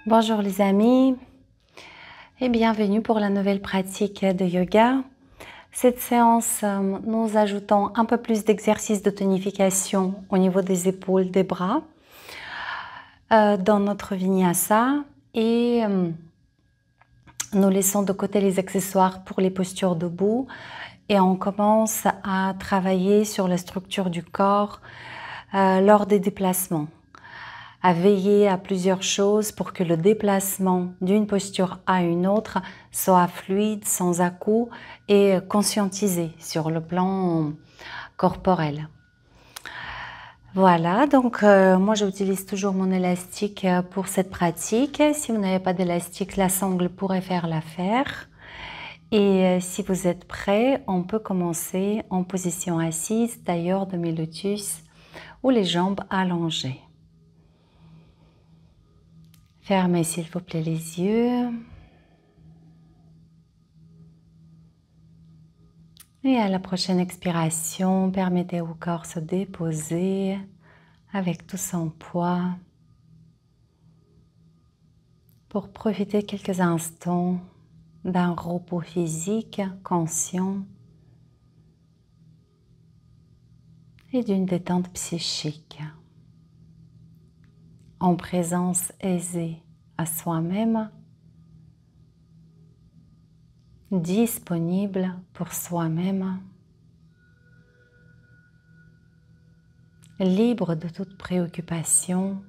Bonjour les amis et bienvenue pour la nouvelle pratique de yoga. Cette séance, nous ajoutons un peu plus d'exercices de tonification au niveau des épaules, des bras dans notre vinyasa et nous laissons de côté les accessoires pour les postures debout et on commence à travailler sur la structure du corps lors des déplacements. À veiller à plusieurs choses pour que le déplacement d'une posture à une autre soit fluide, sans à-coups et conscientisé sur le plan corporel. Voilà, donc moi j'utilise toujours mon élastique pour cette pratique. Si vous n'avez pas d'élastique, la sangle pourrait faire l'affaire. Et si vous êtes prêts, on peut commencer en position assise, tailleur demi-lotus ou les jambes allongées. Fermez s'il vous plaît les yeux. Et à la prochaine expiration, permettez au corps de se déposer avec tout son poids pour profiter quelques instants d'un repos physique conscient et d'une détente psychique. En présence aisée à soi-même, disponible pour soi-même, libre de toute préoccupation,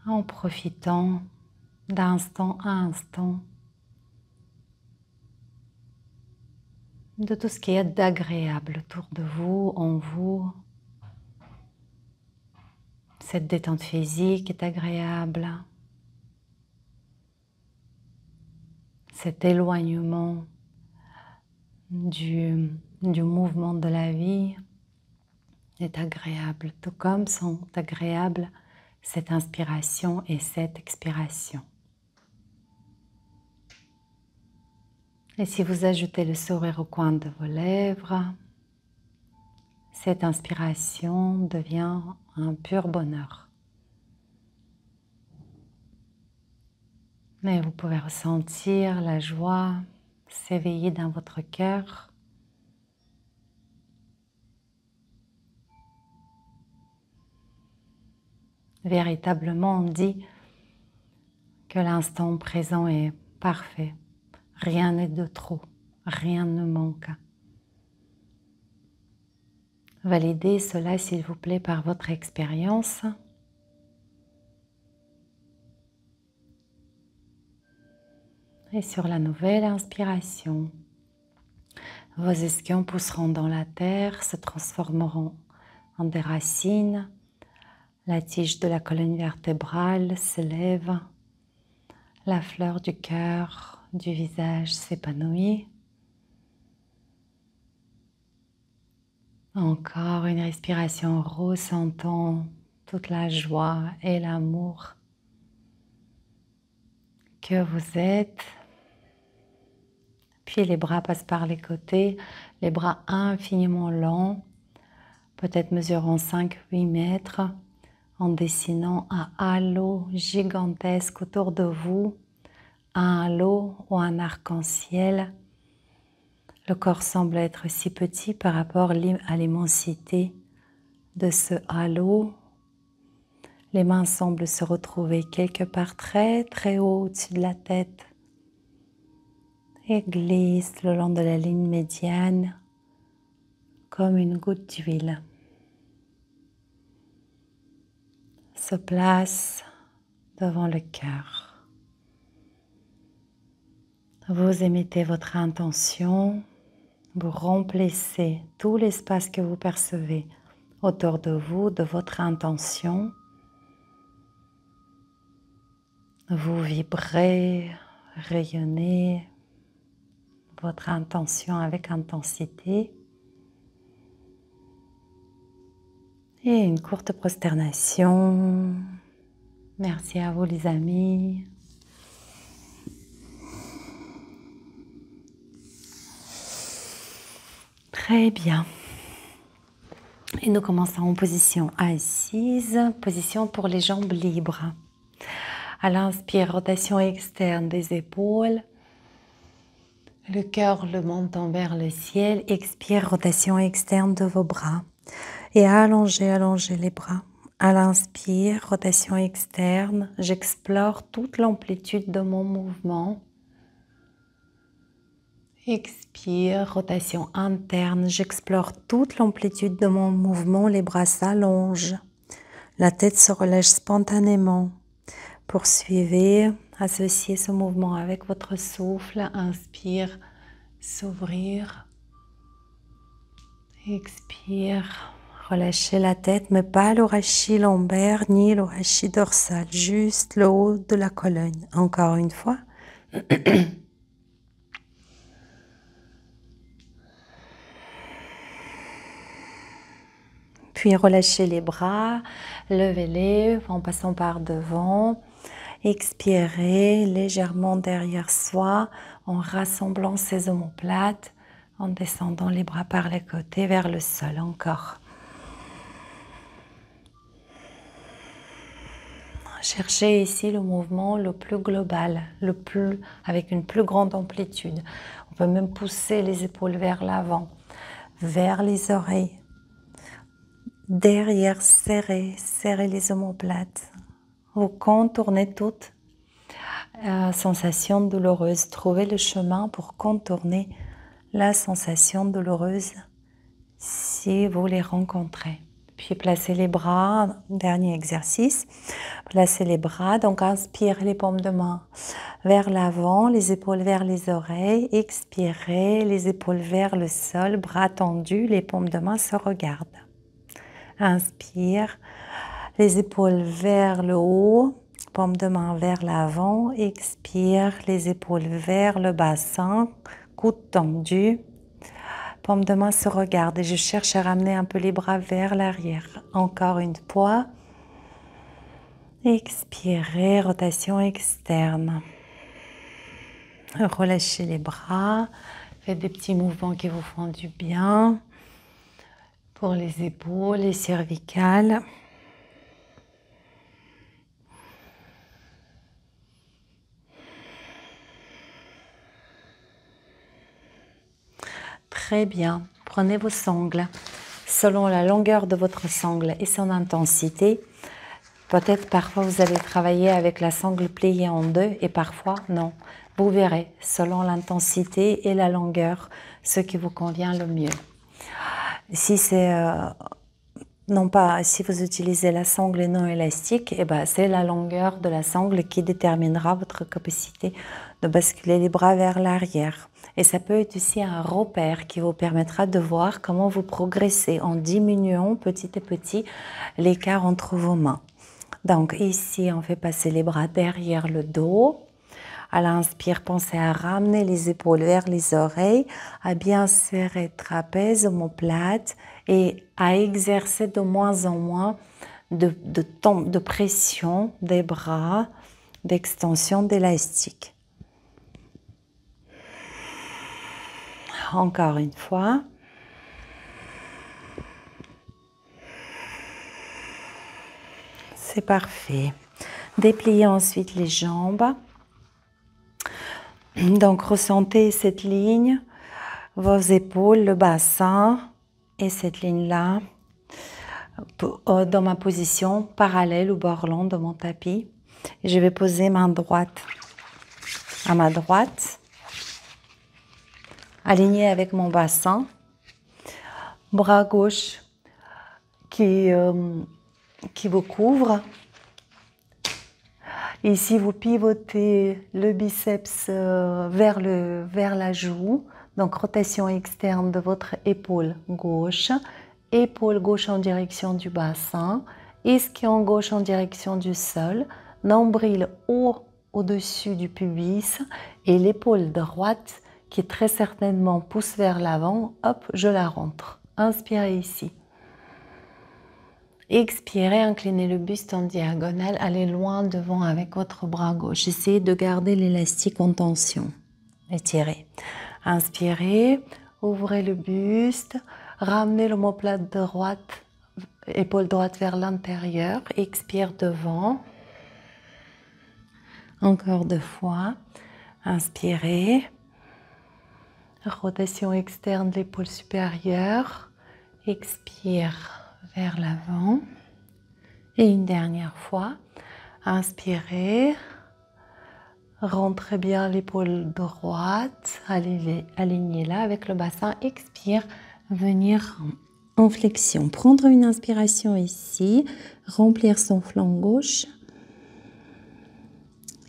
en profitant d'instant à instant de tout ce qui est d'agréable autour de vous, en vous. Cette détente physique est agréable. Cet éloignement du mouvement de la vie est agréable, tout comme sont agréables cette inspiration et cette expiration. Et si vous ajoutez le sourire au coin de vos lèvres, cette inspiration devient un pur bonheur. Mais vous pouvez ressentir la joie s'éveiller dans votre cœur. Véritablement, on dit que l'instant présent est parfait. Rien n'est de trop, rien ne manque. Validez cela, s'il vous plaît, par votre expérience. Et sur la nouvelle inspiration, vos ischions pousseront dans la terre, se transformeront en des racines. La tige de la colonne vertébrale s'élève. La fleur du cœur, du visage s'épanouit. Encore une respiration ressentant toute la joie et l'amour que vous êtes. Puis les bras passent par les côtés, les bras infiniment longs, peut-être mesurant 5-8 mètres, en dessinant un halo gigantesque autour de vous, un halo ou un arc-en-ciel. Le corps semble être si petit par rapport à l'immensité de ce halo. Les mains semblent se retrouver quelque part très très haut au-dessus de la tête et glissent le long de la ligne médiane comme une goutte d'huile. Se place devant le cœur. Vous émettez votre intention, vous remplissez tout l'espace que vous percevez autour de vous de votre intention. Vous vibrez, rayonnez votre intention avec intensité. Et une courte prosternation. Merci à vous les amis. Très bien. Et nous commençons en position assise, position pour les jambes libres. À l'inspire, rotation externe des épaules. Le cœur le montant vers le ciel. Expire, rotation externe de vos bras. Et allongez, allongez les bras. À l'inspire, rotation externe. J'explore toute l'amplitude de mon mouvement. Expire, rotation interne. J'explore toute l'amplitude de mon mouvement. Les bras s'allongent. La tête se relâche spontanément. Poursuivez, associez ce mouvement avec votre souffle. Inspire, s'ouvrir. Expire, relâchez la tête, mais pas le rachis lombaire ni le rachis dorsal, juste le haut de la colonne. Encore une fois. Puis relâchez les bras, levez-les en passant par devant. Expirez légèrement derrière soi en rassemblant ses omoplates, en descendant les bras par les côtés vers le sol. Encore. Cherchez ici le mouvement le plus global, avec une plus grande amplitude. On peut même pousser les épaules vers l'avant, vers les oreilles. Derrière, serrez les omoplates. Vous contournez toute sensation douloureuse. Trouvez le chemin pour contourner la sensation douloureuse si vous les rencontrez. Puis placez les bras, dernier exercice. Placez les bras, donc inspirez les paumes de main vers l'avant, les épaules vers les oreilles. Expirez, les épaules vers le sol, bras tendus, les paumes de main se regardent. Inspire, les épaules vers le haut, paume de main vers l'avant. Expire, les épaules vers le bassin, coude tendu. Paume de main se regarde et je cherche à ramener un peu les bras vers l'arrière. Encore une fois. Expirez, rotation externe. Relâchez les bras. Faites des petits mouvements qui vous font du bien. Pour les épaules, les cervicales. Très bien. Prenez vos sangles. Selon la longueur de votre sangle et son intensité, peut-être parfois vous allez travailler avec la sangle pliée en deux et parfois non. Vous verrez, selon l'intensité et la longueur, ce qui vous convient le mieux. Si c'est non pas si vous utilisez la sangle non élastique, c'est la longueur de la sangle qui déterminera votre capacité de basculer les bras vers l'arrière. Et ça peut être aussi un repère qui vous permettra de voir comment vous progressez en diminuant petit à petit l'écart entre vos mains. Donc ici, on fait passer les bras derrière le dos. À l'inspire, pensez à ramener les épaules vers les oreilles, à bien serrer trapèze, omoplate et à exercer de moins en moins de pression des bras, d'extension d'élastique. Encore une fois. C'est parfait. Dépliez ensuite les jambes. Donc, ressentez cette ligne, vos épaules, le bassin et cette ligne-là dans ma position parallèle au bord long de mon tapis. Et je vais poser main droite à ma droite, alignée avec mon bassin, bras gauche qui vous couvre. Ici, vous pivotez le biceps vers la joue. Donc, rotation externe de votre épaule gauche en direction du bassin, ischion gauche en direction du sol, nombril haut au-dessus du pubis et l'épaule droite qui très certainement pousse vers l'avant. Hop, je la rentre. Inspirez ici. Expirez, inclinez le buste en diagonale, allez loin devant avec votre bras gauche. Essayez de garder l'élastique en tension. Étirez. Inspirez, ouvrez le buste, ramenez l'omoplate droite épaule droite vers l'intérieur. Expire devant. Encore 2 fois. Inspirez. Rotation externe de l'épaule supérieure. Expire vers l'avant. Et une dernière fois. Inspirez. Rentrez bien l'épaule droite. Alignez-la avec le bassin. Expire. Venir en flexion. Prendre une inspiration ici. Remplir son flanc gauche.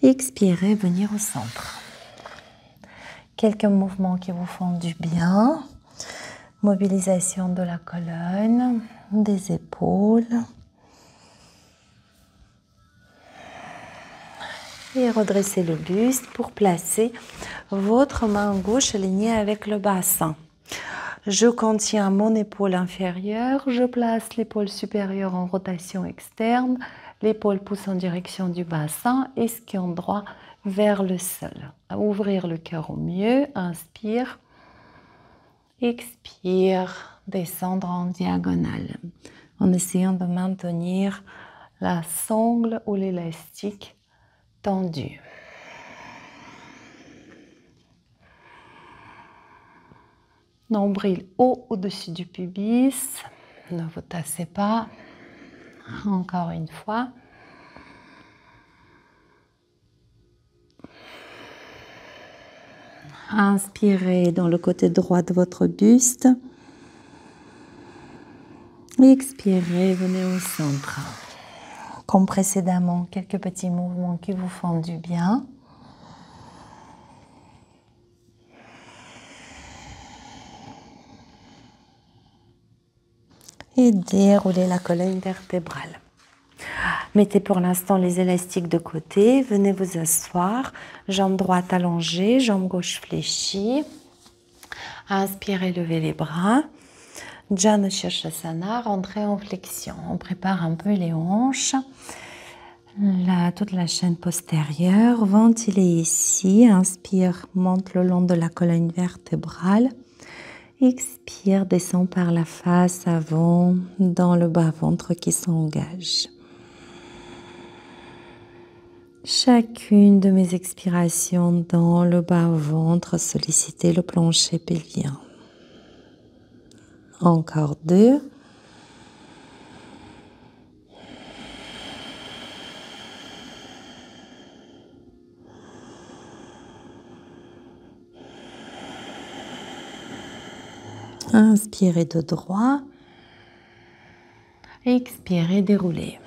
Expirez. Venir au centre. Quelques mouvements qui vous font du bien. Mobilisation de la colonne, des épaules. Et redressez le buste pour placer votre main gauche alignée avec le bassin. Je contiens mon épaule inférieure. Je place l'épaule supérieure en rotation externe. L'épaule pousse en direction du bassin. Ischion droit vers le sol. À ouvrir le cœur au mieux. Inspire. Expire. Descendre en diagonale. En essayant de maintenir la sangle ou l'élastique tendu. Nombril haut au-dessus du pubis. Ne vous tassez pas. Encore une fois. Inspirez dans le côté droit de votre buste. Expirez, venez au centre. Comme précédemment, quelques petits mouvements qui vous font du bien. Et déroulez la colonne vertébrale. Mettez pour l'instant les élastiques de côté. Venez vous asseoir. Jambe droite allongée, jambe gauche fléchie. Inspirez, levez les bras. Janu Shirshasana, rentrez en flexion. On prépare un peu les hanches. Toute la chaîne postérieure. Ventilez ici. Inspire, monte le long de la colonne vertébrale. Expire, descend par la face avant, dans le bas-ventre qui s'engage. Chacune de mes expirations dans le bas-ventre, sollicitez le plancher pelvien. Encore 2. Inspirez de droit. Expirez, déroulez.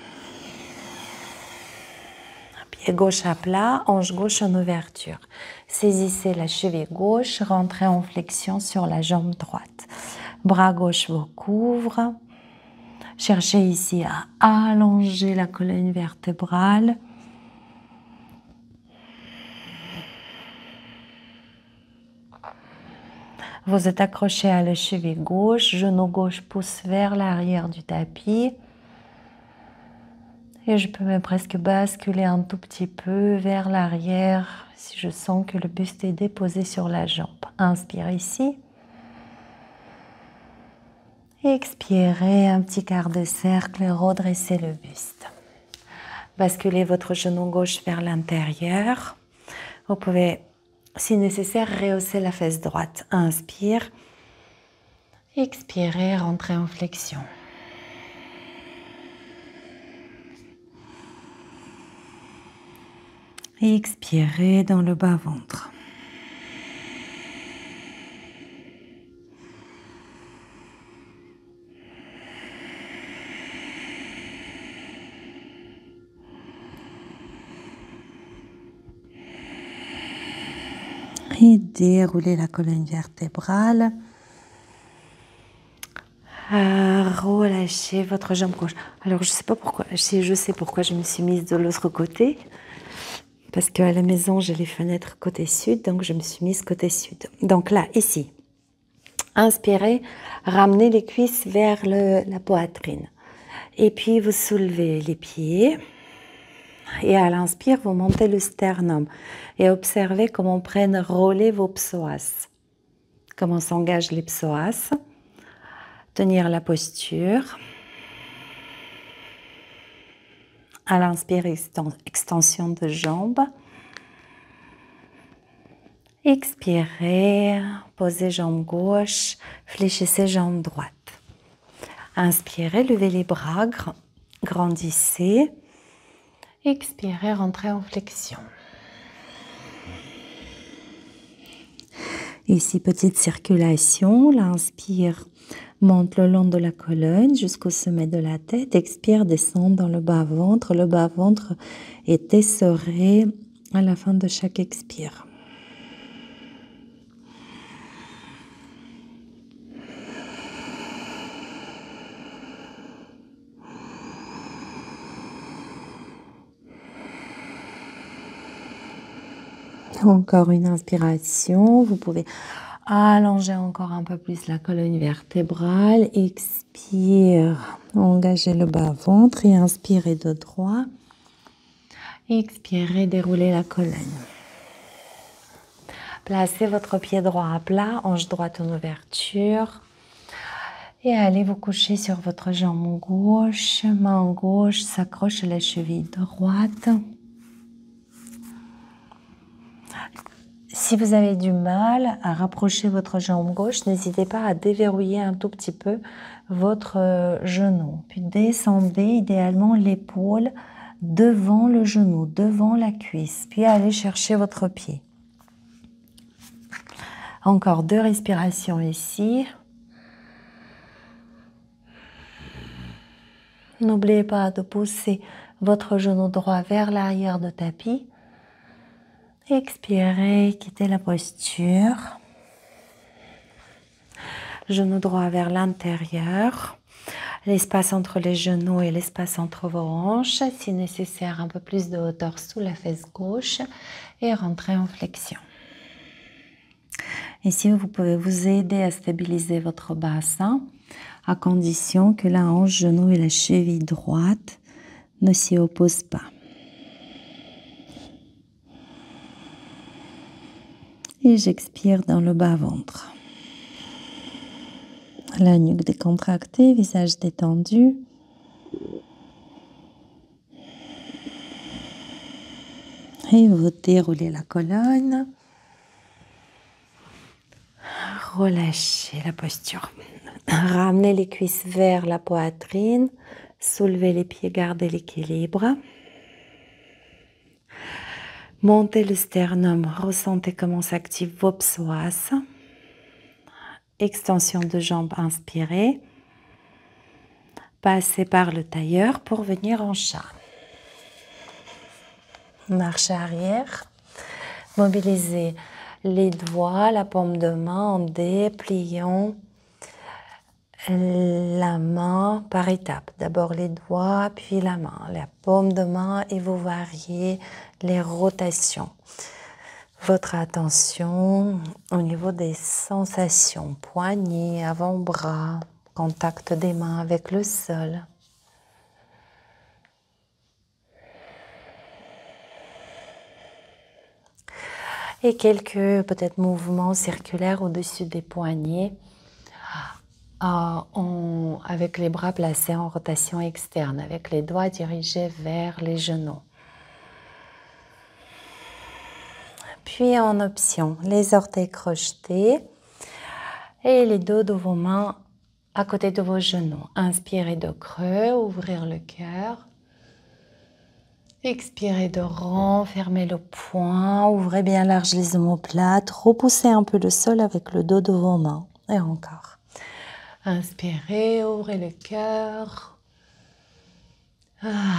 Pied gauche à plat, hanche gauche en ouverture. Saisissez la cheville gauche, rentrez en flexion sur la jambe droite. Bras gauche vous couvre. Cherchez ici à allonger la colonne vertébrale. Vous êtes accroché à la cheville gauche, genou gauche pousse vers l'arrière du tapis. Et je peux même presque basculer un tout petit peu vers l'arrière si je sens que le buste est déposé sur la jambe. Inspire ici. Expirez un petit quart de cercle, redressez le buste. Basculez votre genou gauche vers l'intérieur. Vous pouvez, si nécessaire, rehausser la fesse droite. Inspire. Expirez, rentrez en flexion. Expirez dans le bas-ventre. Et déroulez la colonne vertébrale. Relâchez votre jambe gauche. Alors, je sais pas pourquoi, si je sais pourquoi je me suis mise de l'autre côté. Parce qu'à la maison, j'ai les fenêtres côté sud, donc je me suis mise côté sud. Donc là, ici, inspirez, ramenez les cuisses vers la poitrine. Et puis, vous soulevez les pieds. Et à l'inspire, vous montez le sternum. Et observez comment prennent relais vos psoas. Comment s'engagent les psoas. Tenir la posture. À l'inspire, extension de jambes. Expirez, posez jambe gauche, fléchissez jambe droite. Inspirez, levez les bras, grandissez. Expirez, rentrez en flexion. Ici, petite circulation. L'inspire monte le long de la colonne jusqu'au sommet de la tête. Expire, descend dans le bas-ventre. Le bas-ventre est essoré à la fin de chaque expire. Encore une inspiration. Vous pouvez allonger encore un peu plus la colonne vertébrale. Expire, engagez le bas-ventre et inspirez de droit. Expirez, déroulez la colonne. Placez votre pied droit à plat, hanche droite en ouverture. Et allez vous coucher sur votre jambe gauche. Main gauche s'accroche à la cheville droite. Si vous avez du mal à rapprocher votre jambe gauche, n'hésitez pas à déverrouiller un tout petit peu votre genou. Puis descendez idéalement l'épaule devant le genou, devant la cuisse. Puis allez chercher votre pied. Encore 2 respirations ici. N'oubliez pas de pousser votre genou droit vers l'arrière du tapis. Expirez, quittez la posture. Genou droit vers l'intérieur. L'espace entre les genoux et l'espace entre vos hanches. Si nécessaire, un peu plus de hauteur sous la fesse gauche. Et rentrez en flexion. Ici, vous pouvez vous aider à stabiliser votre bassin à condition que la hanche, genou et la cheville droite ne s'y opposent pas. Et j'expire dans le bas-ventre. La nuque décontractée, visage détendu. Et vous déroulez la colonne. Relâchez la posture. Ramenez les cuisses vers la poitrine. Soulevez les pieds, gardez l'équilibre. Montez le sternum, ressentez comment s'active vos psoas. Extension de jambes, inspirez. Passez par le tailleur pour venir en chat. Marche arrière. Mobilisez les doigts, la paume de main en dépliant la main par étapes. D'abord les doigts, puis la main, la paume de main et vous variez les rotations. Votre attention au niveau des sensations, poignets, avant-bras, contact des mains avec le sol. Et quelques peut-être mouvements circulaires au-dessus des poignets avec les bras placés en rotation externe, avec les doigts dirigés vers les genoux. Puis en option, les orteils crochetés et les dos de vos mains à côté de vos genoux. Inspirez de creux, ouvrir le cœur. Expirez de rond, fermez le poing, ouvrez bien large les omoplates, repoussez un peu le sol avec le dos de vos mains. Et encore. Inspirez, ouvrez le cœur.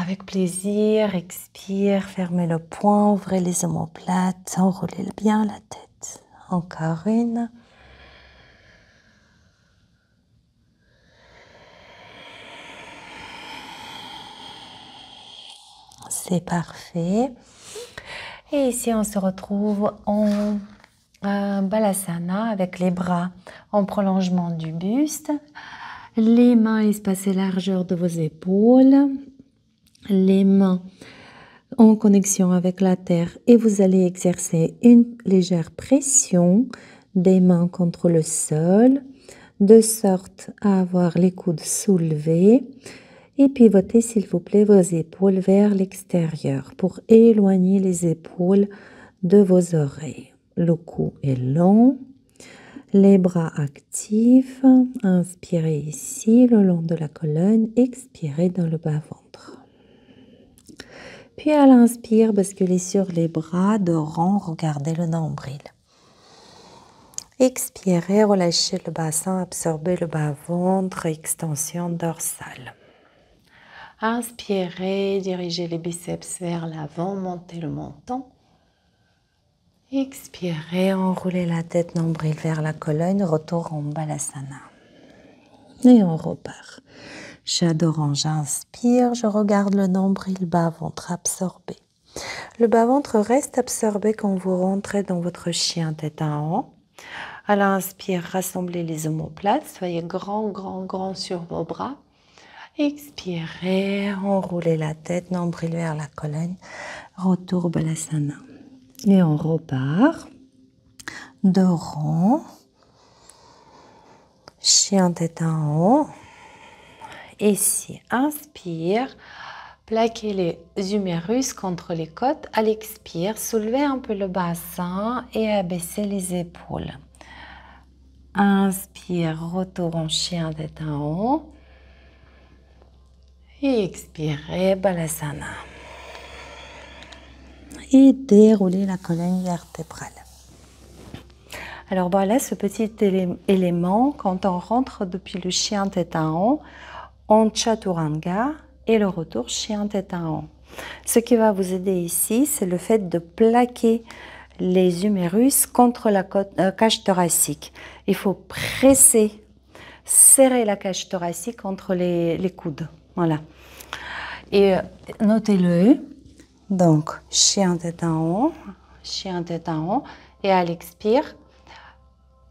Avec plaisir, expire, fermez le poing, ouvrez les omoplates, enroulez bien la tête. Encore une. C'est parfait. Et ici, on se retrouve en Balasana avec les bras en prolongement du buste, les mains espacées largeur de vos épaules, les mains en connexion avec la terre et vous allez exercer une légère pression des mains contre le sol de sorte à avoir les coudes soulevés Et pivotez s'il vous plaît vos épaules vers l'extérieur pour éloigner les épaules de vos oreilles. Le cou est long, les bras actifs. Inspirez ici le long de la colonne, expirez dans le bas-ventre. Puis à l'inspire, basculez sur les bras de rond, regardez le nombril. Expirez, relâchez le bassin, absorbez le bas-ventre, extension dorsale. Inspirez, dirigez les biceps vers l'avant, montez le menton. Expirez, enroulez la tête, nombril vers la colonne, retour en Balasana. Et on repart. Chaturanga, j'inspire, je regarde le nombril, bas-ventre absorbé. Le bas-ventre reste absorbé quand vous rentrez dans votre chien tête en haut. À l'inspire, rassemblez les omoplates, soyez grand sur vos bras. Expirez, enroulez la tête, nombril vers la colonne, retour Balasana. Et on repart. Deux ronds. Chien tête en haut. Ici, inspire. Plaquez les humérus contre les côtes. À l'expire, soulevez un peu le bassin et abaissez les épaules. Inspire, retour en chien tête en haut. Et expirez, Balasana. Et déroulez la colonne vertébrale. Alors voilà ce petit élément quand on rentre depuis le chien tête en haut en Chaturanga et le retour chien tête en haut. Ce qui va vous aider ici, c'est le fait de plaquer les humérus contre la cage thoracique. Il faut presser, serrer la cage thoracique entre les coudes. Voilà. Et notez-le. Donc, chien tête en haut, chien tête en haut. Et à l'expire,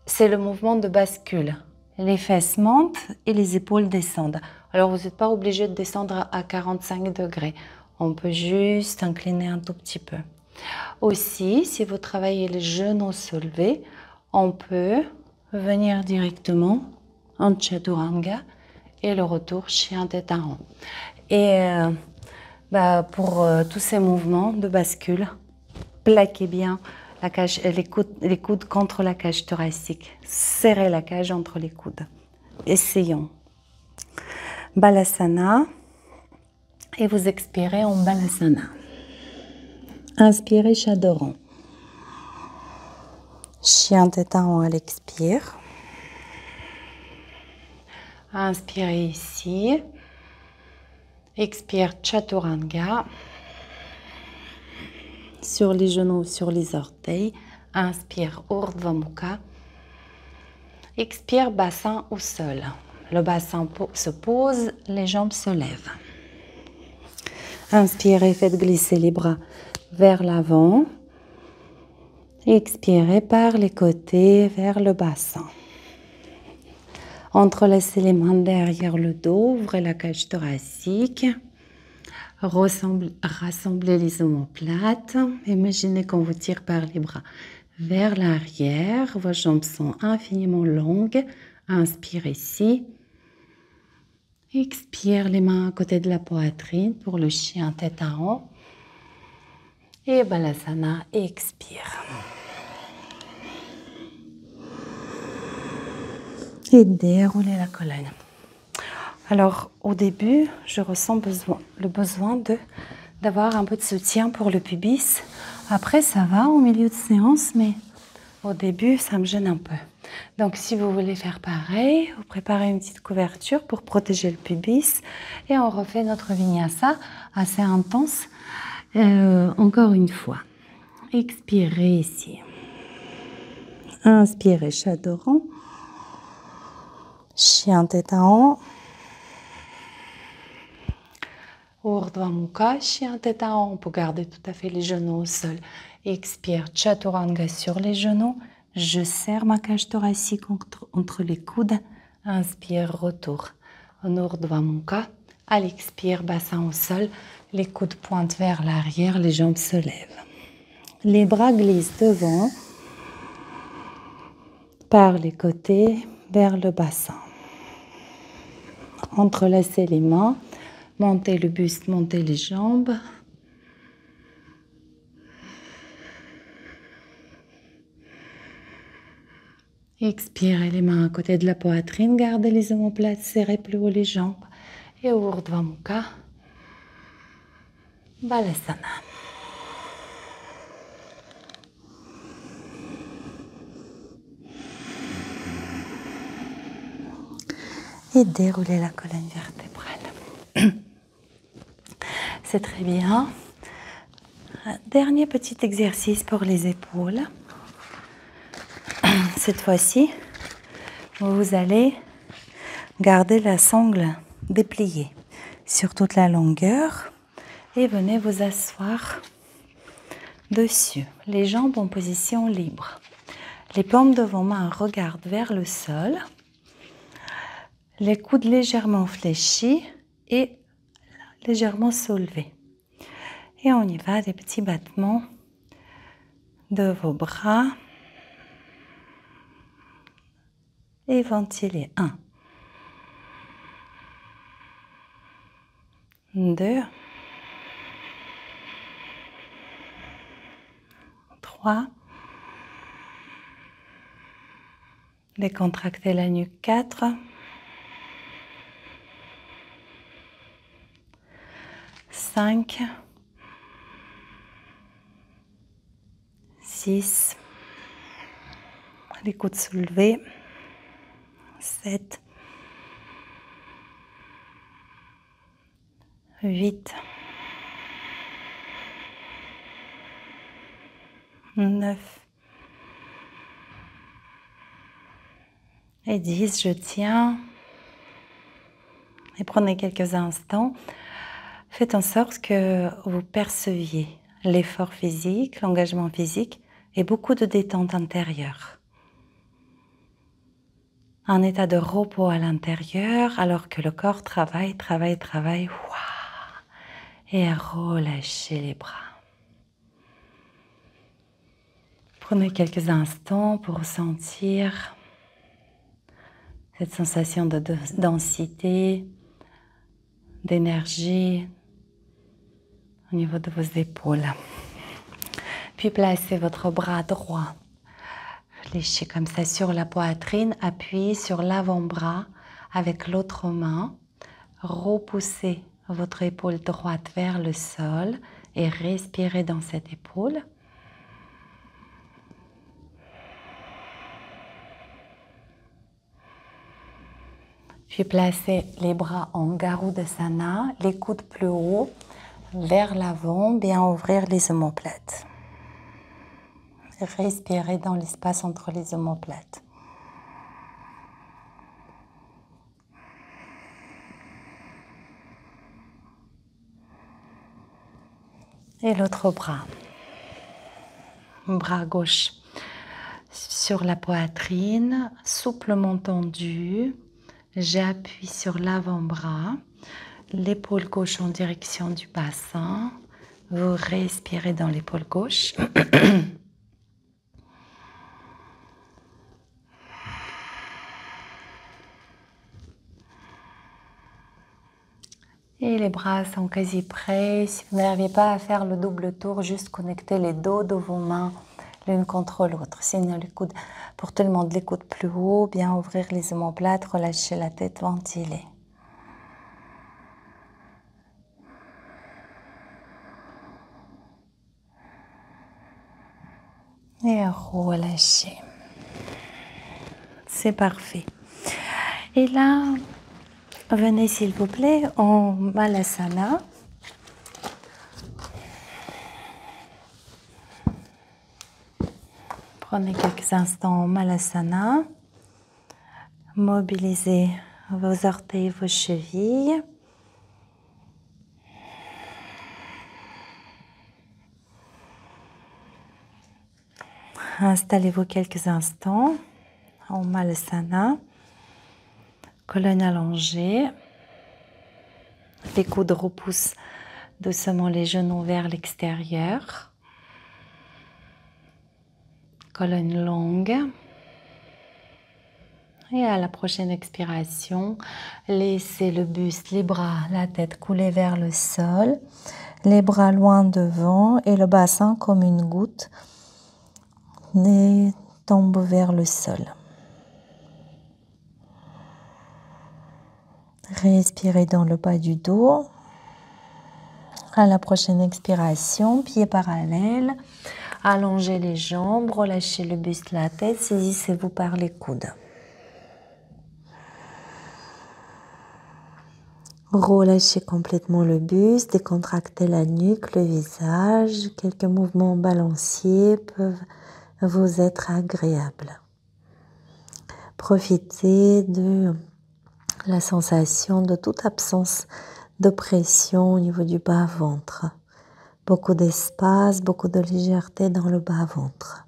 c'est le mouvement de bascule. Les fesses montent et les épaules descendent. Alors, vous n'êtes pas obligé de descendre à 45 degrés. On peut juste incliner un tout petit peu. Aussi, si vous travaillez les genoux soulevés, on peut venir directement en Chaturanga et le retour chien tête en haut. Et pour tous ces mouvements de bascule, plaquez bien la cage, les coudes contre la cage thoracique. Serrez la cage entre les coudes. Essayons. Balasana. Et vous expirez en Balasana. Inspirez Chaturanga. Chien tête en haut à l'expire. Inspirez ici. Expire Chaturanga. Sur les genoux, sur les orteils. Inspire Urdhva Mukha. Expire bassin au sol. Le bassin se pose, les jambes se lèvent. Inspirez, faites glisser les bras vers l'avant. Expirez par les côtés vers le bassin. Entrelacez les mains derrière le dos, ouvrez la cage thoracique. Rassemblez les omoplates. Imaginez qu'on vous tire par les bras vers l'arrière. Vos jambes sont infiniment longues. Inspire ici. Expire les mains à côté de la poitrine pour le chien tête en haut. Et Balasana, expire. Et déroulez la colonne. Alors, au début, je ressens le besoin d'avoir un peu de soutien pour le pubis. Après, ça va au milieu de séance, mais au début, ça me gêne un peu. Donc, si vous voulez faire pareil, vous préparez une petite couverture pour protéger le pubis et on refait notre vinyasa assez intense. Encore une fois. Expirez ici. Inspirez Chaturanga. Chien tête en haut. Urdhva Mukha, chien tête en haut. On peut garder tout à fait les genoux au sol. Expire Chaturanga sur les genoux. Je serre ma cage thoracique entre les coudes. Inspire, retour. En Urdhva Mukha. À l'expire, bassin au sol. Les coudes pointent vers l'arrière, les jambes se lèvent. Les bras glissent devant, par les côtés, vers le bassin. Entrelacez les mains, Montez le buste, montez les jambes. Expirez les mains à côté de la poitrine. Gardez les omoplates serrées plus haut les jambes. Et Urdhva Mukha. Balasana. Et déroulez la colonne vertébrale. C'est très bien. Dernier petit exercice pour les épaules. Cette fois-ci, vous allez garder la sangle dépliée sur toute la longueur et venez vous asseoir dessus. Les jambes en position libre. Les paumes de vos mains regardent vers le sol. Les coudes légèrement fléchis et légèrement soulevés. Et on y va, des petits battements de vos bras. Et ventilez. 1, 2, 3. Décontractez la nuque. 4. 5. 6. Les coudes soulevés. 7. 8. 9. Et 10, je tiens. Et prenez quelques instants. Faites en sorte que vous perceviez l'effort physique, l'engagement physique et beaucoup de détente intérieure. Un état de repos à l'intérieur alors que le corps travaille. Et relâchez les bras. Prenez quelques instants pour ressentir cette sensation de densité, d'énergie au niveau de vos épaules. Puis placez votre bras droit, fléchi comme ça sur la poitrine, appuyez sur l'avant-bras avec l'autre main, repoussez votre épaule droite vers le sol et respirez dans cette épaule. Puis placez les bras en Garudasana, les coudes plus haut, vers l'avant, bien ouvrir les omoplates. Respirez dans l'espace entre les omoplates. Et l'autre bras. Bras gauche sur la poitrine, souplement tendu. J'appuie sur l'avant-bras, l'épaule gauche en direction du bassin. Vous respirez dans l'épaule gauche. Et les bras sont quasi prêts. Si vous n'arrivez pas à faire le double tour, juste connectez les dos de vos mains l'une contre l'autre. Sinon, les coudes, pour tout le monde, les coudes plus haut, bien ouvrir les omoplates, relâcher la tête, ventiler. Et relâcher. C'est parfait. Et là, venez s'il vous plaît en Malasana. Prenez quelques instants en Malasana. Mobilisez vos orteils, vos chevilles. Installez-vous quelques instants en Malasana. Colonne allongée. Les coudes repoussent doucement les genoux vers l'extérieur. Colonne longue. Et à la prochaine expiration, laissez le buste, les bras, la tête couler vers le sol, les bras loin devant et le bassin comme une goutte et tombe vers le sol. Respirez dans le bas du dos. À la prochaine expiration, pieds parallèles, allongez les jambes, relâchez le buste, la tête, saisissez-vous par les coudes. Relâchez complètement le buste, décontractez la nuque, le visage. Quelques mouvements balanciers peuvent vous être agréables. Profitez de la sensation de toute absence de pression au niveau du bas-ventre. Beaucoup d'espace, beaucoup de légèreté dans le bas-ventre.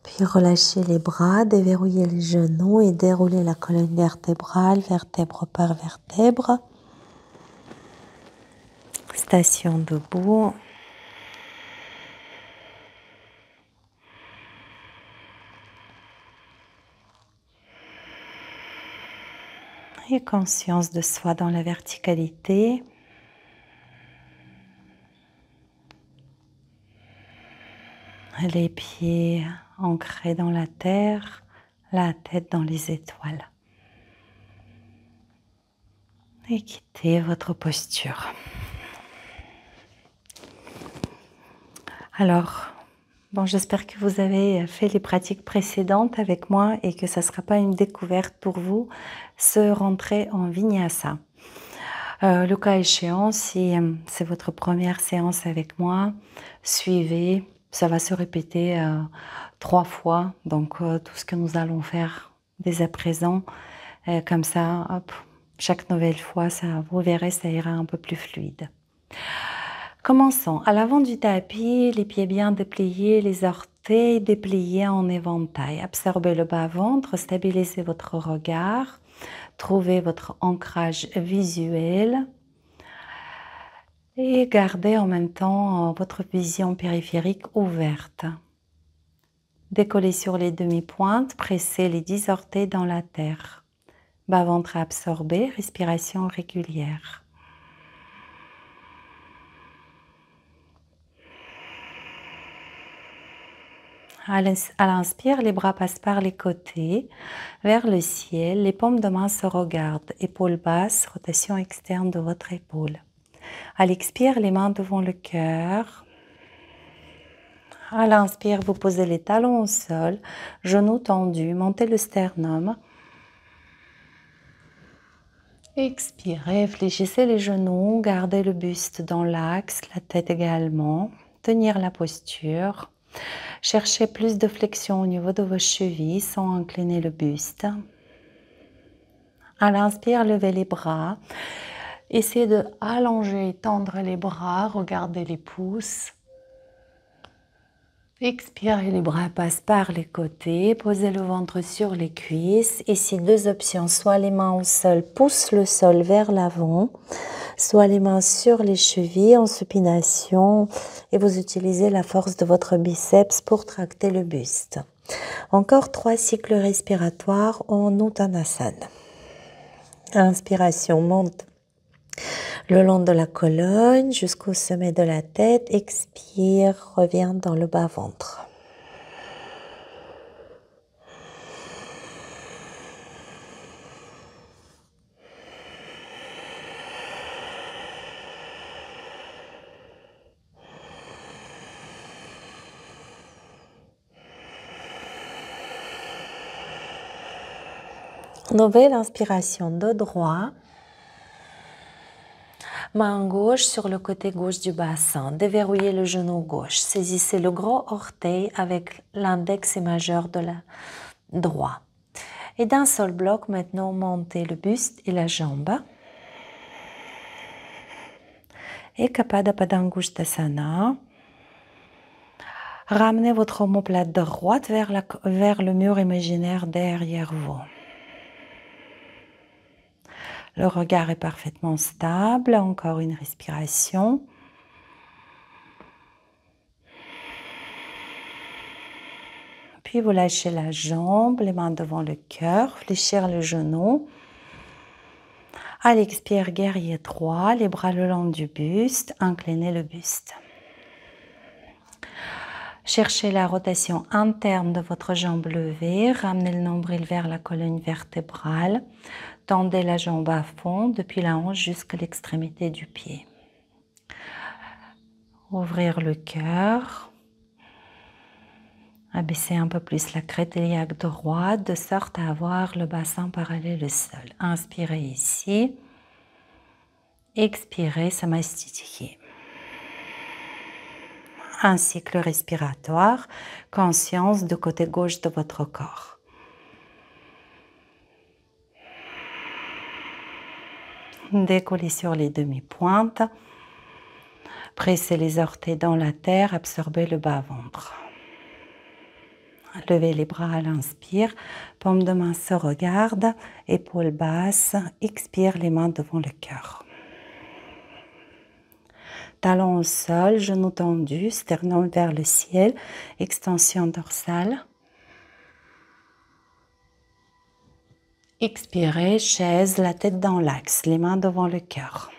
Puis relâchez les bras, déverrouillez les genoux et déroulez la colonne vertébrale, vertèbre par vertèbre. Station debout. Et conscience de soi dans la verticalité. Les pieds ancrés dans la terre, la tête dans les étoiles. Et quittez votre posture. Alors, bon, j'espère que vous avez fait les pratiques précédentes avec moi et que ça ne sera pas une découverte pour vous, se rentrer en vinyasa. Le cas échéant, si c'est votre première séance avec moi, suivez. Ça va se répéter 3 fois, donc tout ce que nous allons faire dès à présent, comme ça, hop, chaque nouvelle fois, ça, vous verrez, ça ira un peu plus fluide. Commençons. À l'avant du tapis, les pieds bien dépliés, les orteils dépliés en éventail. Absorbez le bas-ventre, stabilisez votre regard, trouvez votre ancrage visuel. Et gardez en même temps votre vision périphérique ouverte. Décollez sur les demi-pointes, pressez les 10 orteils dans la terre. Bas-ventre absorbé, respiration régulière. À l'inspire, les bras passent par les côtés, vers le ciel. Les paumes de main se regardent. Épaules basses, rotation externe de votre épaule. À l'expire, les mains devant le cœur. À l'inspire, vous posez les talons au sol, genoux tendus, montez le sternum. Expirez, fléchissez les genoux, gardez le buste dans l'axe, la tête également. Tenir la posture. Cherchez plus de flexion au niveau de vos chevilles sans incliner le buste. À l'inspire, levez les bras. Essayez de allonger et tendre les bras, regardez les pouces. Expirez, les bras passent par les côtés, posez le ventre sur les cuisses. Ici, 2 options, soit les mains au sol, poussent le sol vers l'avant, soit les mains sur les chevilles en supination et vous utilisez la force de votre biceps pour tracter le buste. Encore 3 cycles respiratoires en Uttanasana. Inspiration, monte le long de la colonne jusqu'au sommet de la tête. Expire, reviens dans le bas-ventre. Nouvelle inspiration de droit. Main gauche sur le côté gauche du bassin. Déverrouillez le genou gauche. Saisissez le gros orteil avec l'index et majeur de la droit. Et d'un seul bloc, maintenant, montez le buste et la jambe. Et Kapada Padangusthasana. Ramenez votre omoplate droite vers le mur imaginaire derrière vous. Le regard est parfaitement stable. Encore une respiration. puis vous lâchez la jambe, les mains devant le cœur, fléchir le genou. À l'expire, guerrier droit, les bras le long du buste, inclinez le buste. Cherchez la rotation interne de votre jambe levée, ramenez le nombril vers la colonne vertébrale, tendez la jambe à fond depuis la hanche jusqu'à l'extrémité du pied. Ouvrir le cœur, abaisser un peu plus la crête iliaque droite de sorte à avoir le bassin parallèle au sol. Inspirez ici, expirez Samastiti. Un cycle respiratoire, conscience du côté gauche de votre corps. Décollez sur les demi-pointes. Pressez les orteils dans la terre, absorbez le bas-ventre. Levez les bras à l'inspire, paume de main se regarde, épaules basses, expire les mains devant le cœur. Talons au sol, genoux tendus, sternum vers le ciel, extension dorsale. Expirez, chaise, la tête dans l'axe, les mains devant le cœur.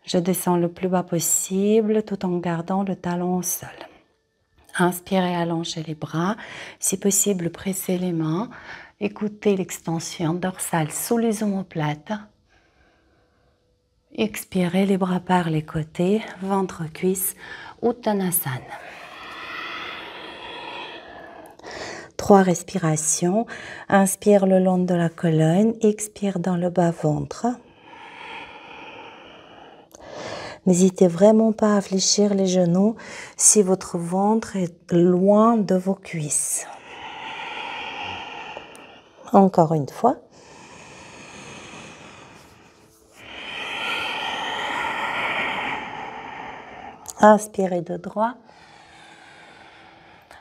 Je descends le plus bas possible tout en gardant le talon au sol. Inspirez, allongez les bras. Si possible, pressez les mains. Écoutez l'extension dorsale sous les omoplates. Expirez, les bras par les côtés, ventre, cuisse, Uttanasana. 3 respirations. Inspire le long de la colonne, expire dans le bas-ventre. N'hésitez vraiment pas à fléchir les genoux si votre ventre est loin de vos cuisses. Encore une fois. Inspirez de droit.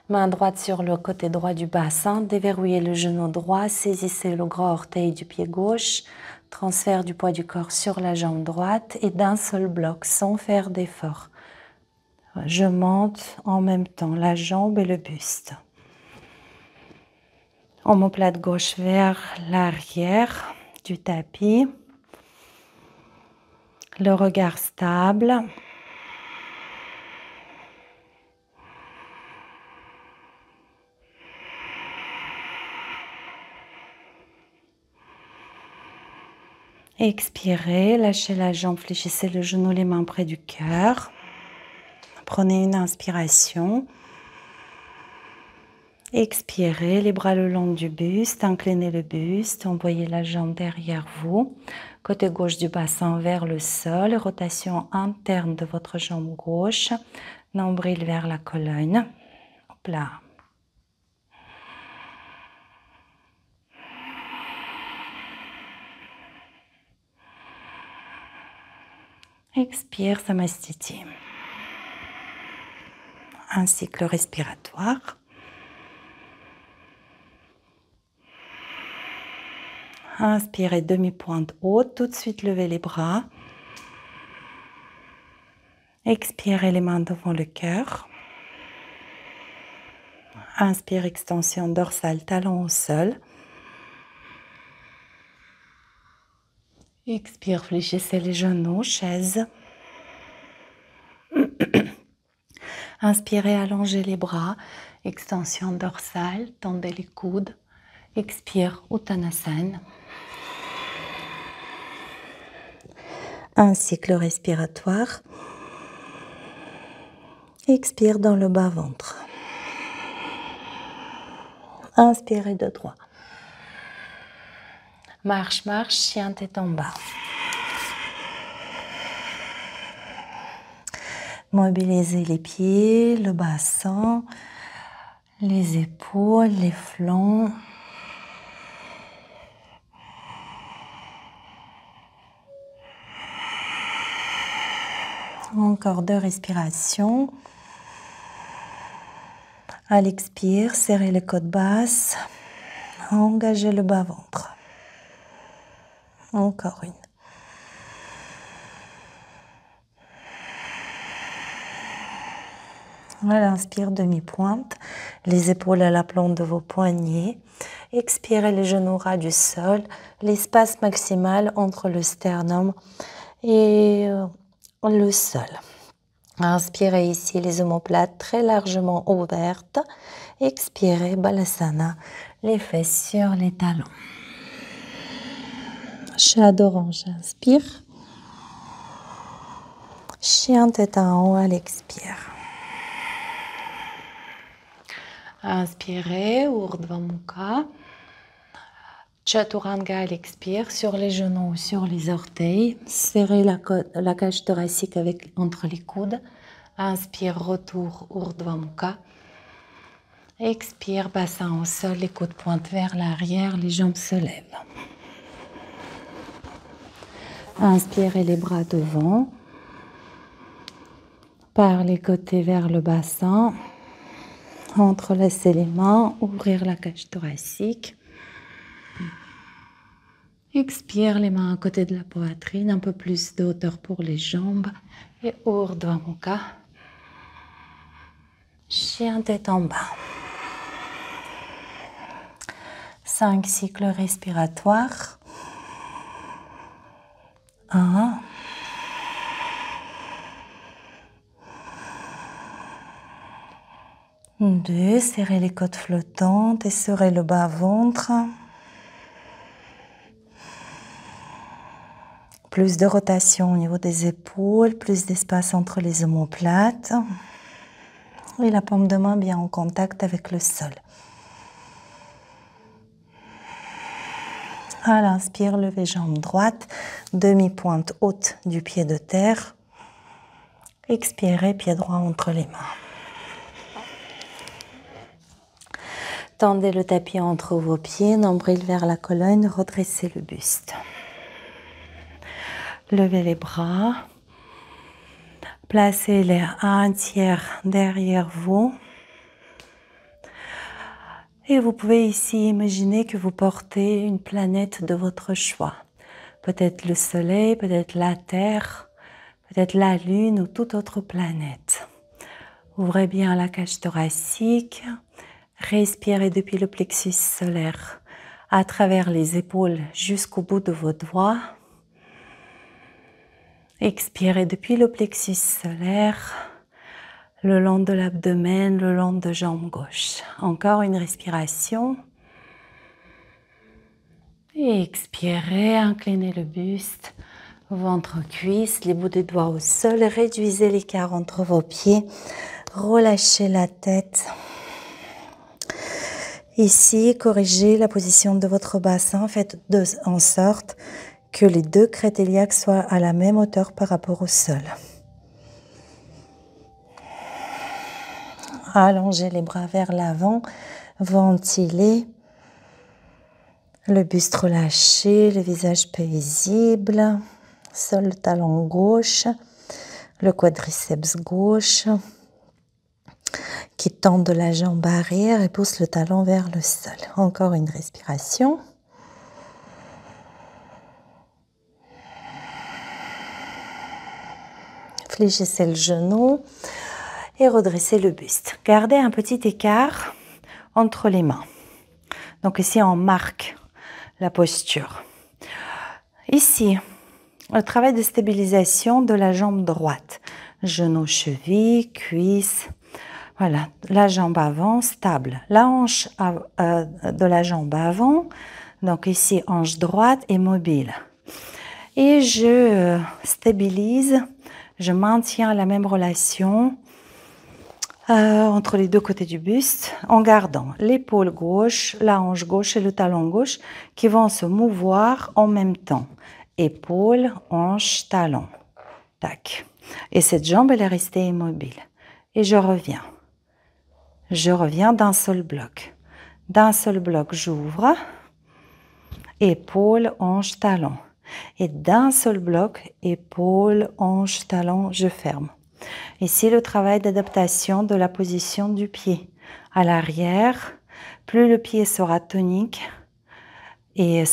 Main droite sur le côté droit du bassin. Déverrouillez le genou droit. Saisissez le gros orteil du pied gauche. Transfert du poids du corps sur la jambe droite et d'un seul bloc sans faire d'effort. Je monte en même temps la jambe et le buste. Omoplate gauche vers l'arrière du tapis. Le regard stable. Expirez, lâchez la jambe, fléchissez le genou, les mains près du cœur. Prenez une inspiration. Expirez, les bras le long du buste, inclinez le buste, envoyez la jambe derrière vous. Côté gauche du bassin vers le sol, rotation interne de votre jambe gauche, nombril vers la colonne. Hop là. Expire, Samastiti. Un cycle respiratoire. Inspirez, demi-pointe haute, tout de suite levez les bras. Expirez les mains devant le cœur. Inspire, extension dorsale, talon au sol. Expire, fléchissez les genoux, chaise. Inspirez, allongez les bras, extension dorsale, tendez les coudes. Expire, Uttanasana. Un cycle respiratoire. Expire dans le bas-ventre. Inspirez de droit. Marche, marche, chien tête en bas. Mobilisez les pieds, le bassin, les épaules, les flancs. Encore 2 respirations. À l'expire, serrez les côtes basses. Engagez le bas-ventre. Encore une. Voilà, inspire, demi-pointe, les épaules à la plante de vos poignets. Expirez les genoux ras du sol, l'espace maximal entre le sternum et le sol. Inspirez ici les omoplates très largement ouvertes. Expirez, Balasana, les fesses sur les talons. Chat d'orange, inspire. Chien tête en haut à l'expire. Inspirez, Urdhva Mukha. Chaturanga à l'expire, sur les genoux ou sur les orteils. Serrez la cage thoracique entre les coudes. Inspire, retour, Urdhva Mukha. Expire, bassin au sol, les coudes pointent vers l'arrière, les jambes se lèvent. Inspirez les bras devant. Par les côtés vers le bassin. Entrelacer les mains, ouvrir la cage thoracique. Expire les mains à côté de la poitrine, un peu plus de hauteur pour les jambes. Et Urdhva Mukha. Chien tête en bas. 5 cycles respiratoires. 1. 2. Serrez les côtes flottantes et serrez le bas-ventre. Plus de rotation au niveau des épaules, plus d'espace entre les omoplates. Et la paume de main bien en contact avec le sol. À l'inspire, levez jambe droite, demi-pointe haute du pied de terre. Expirez, pied droit entre les mains. Tendez le tapis entre vos pieds, nombril vers la colonne, redressez le buste. Levez les bras. Placez-les à un tiers derrière vous. Et vous pouvez ici imaginer que vous portez une planète de votre choix. Peut-être le soleil, peut-être la terre, peut-être la lune ou toute autre planète. Ouvrez bien la cage thoracique. Respirez depuis le plexus solaire à travers les épaules jusqu'au bout de vos doigts. Expirez depuis le plexus solaire, le long de l'abdomen, le long de jambe gauche. Encore une respiration. Et expirez, inclinez le buste, ventre, cuisse, les bouts des doigts au sol. Réduisez l'écart entre vos pieds. Relâchez la tête. Ici, corrigez la position de votre bassin. Faites en sorte que les deux crêtes iliaques soient à la même hauteur par rapport au sol. Allongez les bras vers l'avant, ventilez. Le buste relâché, le visage paisible. Sol le talon gauche, le quadriceps gauche qui tend de la jambe arrière et pousse le talon vers le sol. Encore une respiration. Fléchissez le genou et redressez le buste. Gardez un petit écart entre les mains. Donc ici, on marque la posture. Ici, le travail de stabilisation de la jambe droite. Genou, cheville, cuisse. Voilà, la jambe avant, stable. La hanche de la jambe avant, donc ici, hanche droite est mobile. Et je stabilise, je maintiens la même relation entre les deux côtés du buste, en gardant l'épaule gauche, la hanche gauche et le talon gauche qui vont se mouvoir en même temps. Épaule, hanche, talon. Tac. Et cette jambe, elle est restée immobile. Et je reviens. Je reviens d'un seul bloc. D'un seul bloc, j'ouvre. Épaule, hanche, talon. Et d'un seul bloc, épaule, hanche, talon, je ferme. Ici, le travail d'adaptation de la position du pied. À l'arrière, plus le pied sera tonique et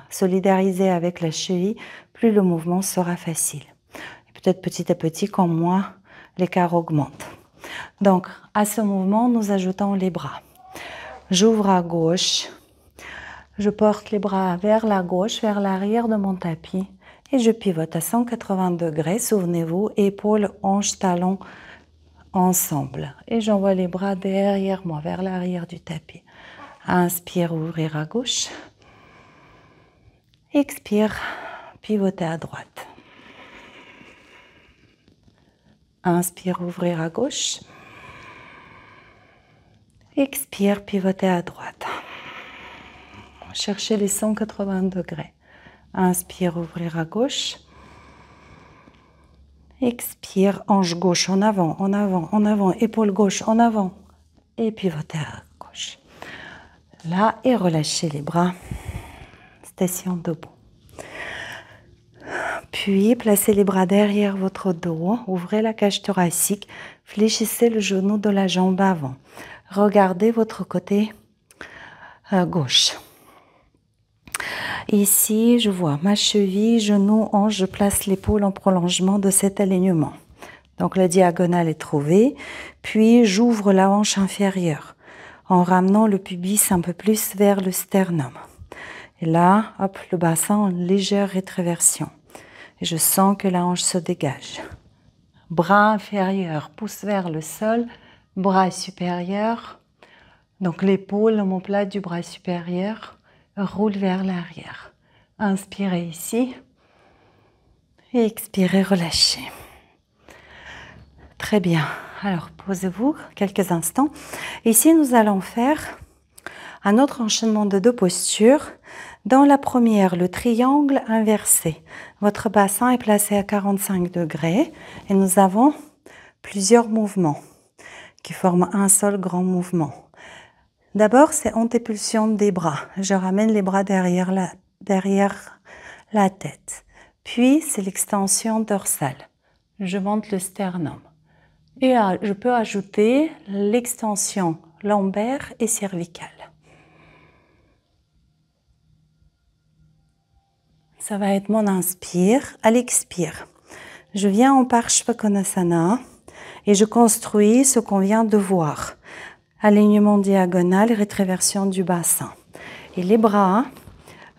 solidarisé avec la cheville, plus le mouvement sera facile. Peut-être petit à petit, comme moi, l'écart augmente. Donc, à ce mouvement, nous ajoutons les bras. J'ouvre à gauche. Je porte les bras vers la gauche, vers l'arrière de mon tapis. Et je pivote à 180 degrés. Souvenez-vous, épaules, hanches, talons ensemble. Et j'envoie les bras derrière moi, vers l'arrière du tapis. Inspire, ouvrir à gauche. Expire, pivoter à droite. Inspire, ouvrir à gauche. Expire, pivoter à droite. Cherchez les 180 degrés. Inspire, ouvrir à gauche. Expire, hanche gauche en avant, en avant, en avant, épaule gauche en avant. Et pivoter à gauche. Là, et relâchez les bras. Station debout. Puis, placez les bras derrière votre dos. Ouvrez la cage thoracique. Fléchissez le genou de la jambe avant. Regardez votre côté gauche. Ici, je vois ma cheville, genou, hanche. Je place l'épaule en prolongement de cet alignement. Donc, la diagonale est trouvée. Puis, j'ouvre la hanche inférieure en ramenant le pubis un peu plus vers le sternum. Et là, hop, le bassin en légère rétroversion. Et je sens que la hanche se dégage. Bras inférieur pousse vers le sol. Bras supérieur. Donc, l'épaule, l'omoplate du bras supérieur roule vers l'arrière. Inspirez ici. Et expirez, relâchez. Très bien. Alors, posez-vous quelques instants. Ici, nous allons faire un autre enchaînement de deux postures. Dans la première, le triangle inversé. Votre bassin est placé à 45 degrés et nous avons plusieurs mouvements qui forment un seul grand mouvement. D'abord, c'est antépulsion des bras. Je ramène les bras derrière la tête. Puis, c'est l'extension dorsale. Je monte le sternum. Et je peux ajouter l'extension lombaire et cervicale. Ça va être mon inspire. À l'expire, je viens en Parshvakonasana et je construis ce qu'on vient de voir. Alignement diagonal et rétroversion du bassin. Et les bras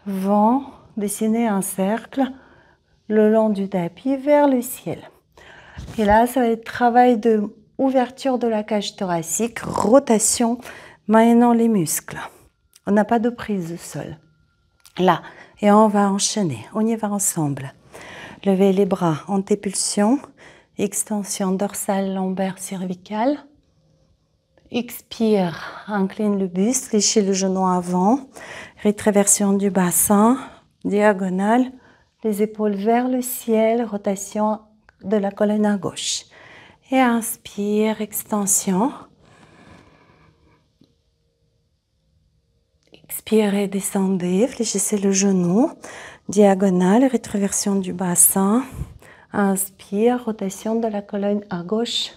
vont dessiner un cercle le long du tapis vers le ciel. Et là, ça va être travail de ouverture de la cage thoracique, rotation, maintenant les muscles. On n'a pas de prise de sol. Là, et on va enchaîner. On y va ensemble. Levez les bras, antépulsion, extension dorsale, lombaire, cervicale. Expire, incline le buste, fléchis le genou avant, rétroversion du bassin, diagonale, les épaules vers le ciel, rotation de la colonne à gauche. Et inspire, extension. Expirez, descendez, fléchissez le genou, diagonale, rétroversion du bassin. Inspire, rotation de la colonne à gauche.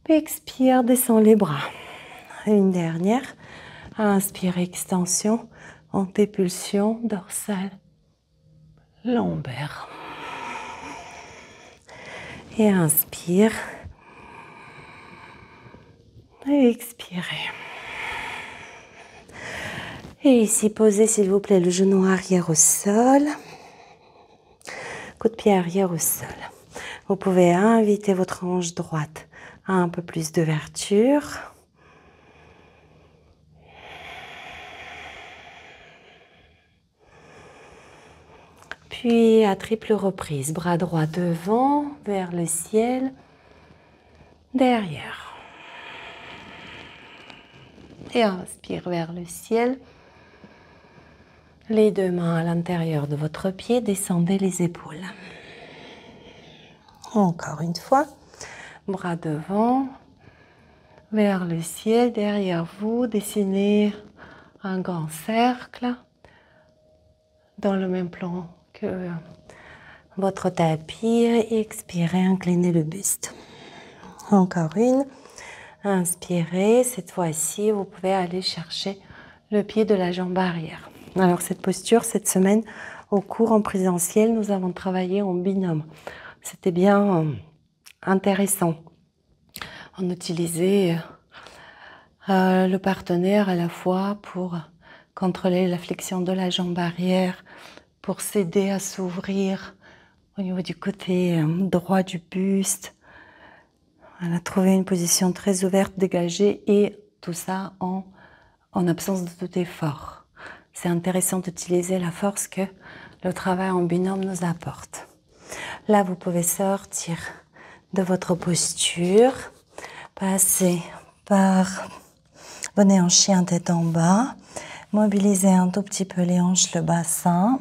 Expire, descend les bras. Une dernière. Inspire, extension, antépulsion, dorsale, lombaire. Et inspire. Et expirez. Et ici, posez s'il vous plaît le genou arrière au sol. Coup de pied arrière au sol. Vous pouvez inviter votre hanche droite à un peu plus d'ouverture. Puis à triple reprise, bras droit devant, vers le ciel, derrière. Et inspire vers le ciel. Les deux mains à l'intérieur de votre pied, descendez les épaules. Encore une fois, bras devant, vers le ciel, derrière vous, dessinez un grand cercle dans le même plan que votre tapis et expirez, inclinez le buste. Encore une. Inspirez, cette fois-ci, vous pouvez aller chercher le pied de la jambe arrière. Alors cette posture, cette semaine, au cours en présentiel, nous avons travaillé en binôme. C'était bien intéressant. On utilisait le partenaire à la fois pour contrôler la flexion de la jambe arrière, pour s'aider à s'ouvrir au niveau du côté droit du buste. Voilà, trouver une position très ouverte, dégagée, et tout ça en absence de tout effort. C'est intéressant d'utiliser la force que le travail en binôme nous apporte. Là, vous pouvez sortir de votre posture, passer par vos nez en chien tête en bas, mobiliser un tout petit peu les hanches, le bassin.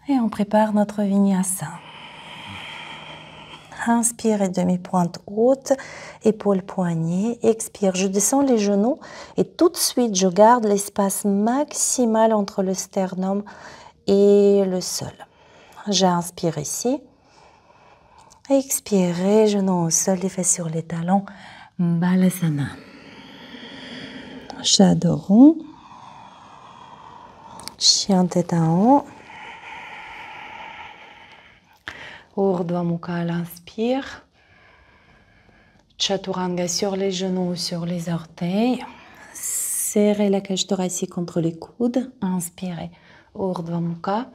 Et on prépare notre vinyasa. Inspire, demi-pointe haute, épaule poignée. Expire, je descends les genoux et tout de suite, je garde l'espace maximal entre le sternum et le sol. J'inspire ici. Expirez, genoux au sol, les fesses sur les talons. Balasana. Chadoron. Chien tête en haut. Urdhva Mukha à l'inspire. Chaturanga sur les genoux, sur les orteils. Serrez la cage thoracique contre les coudes. Inspirez. Urdhva Mukha.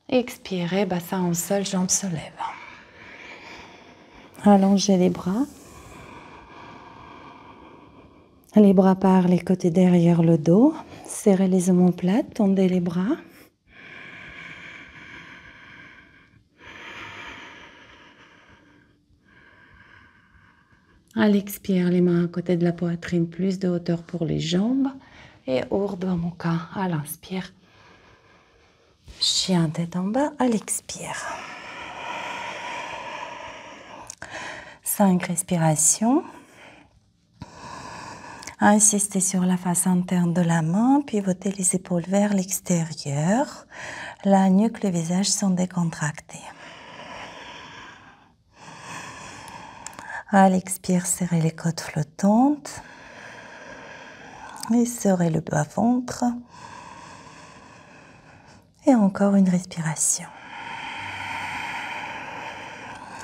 Expirez, bassin au sol, jambes se lèvent. Allongez les bras. Les bras par les côtés derrière le dos. Serrez les omoplates, tendez les bras. À l'expire, les mains à côté de la poitrine, plus de hauteur pour les jambes. Et Urdhva Mukha à l'inspire. Chien tête en bas à l'expire. 5 respirations. Insistez sur la face interne de la main, pivotez les épaules vers l'extérieur. La nuque, le visage sont décontractés. À l'expire, serrez les côtes flottantes. Et serrez le bas-ventre. Et encore une respiration.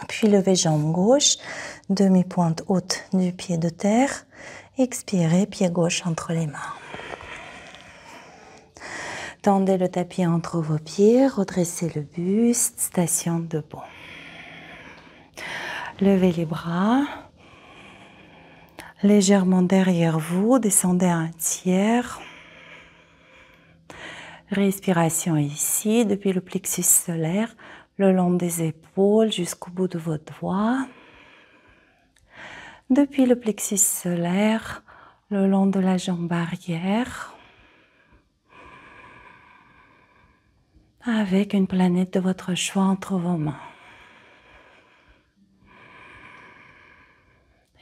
Puis levez jambe gauche, demi-pointe haute du pied de terre. Expirez, pied gauche entre les mains. Tendez le tapis entre vos pieds, redressez le buste, station debout. Levez les bras. Légèrement derrière vous, descendez un tiers. Respiration ici, depuis le plexus solaire, le long des épaules jusqu'au bout de vos doigts. Depuis le plexus solaire, le long de la jambe arrière. Avec une planète de votre choix entre vos mains.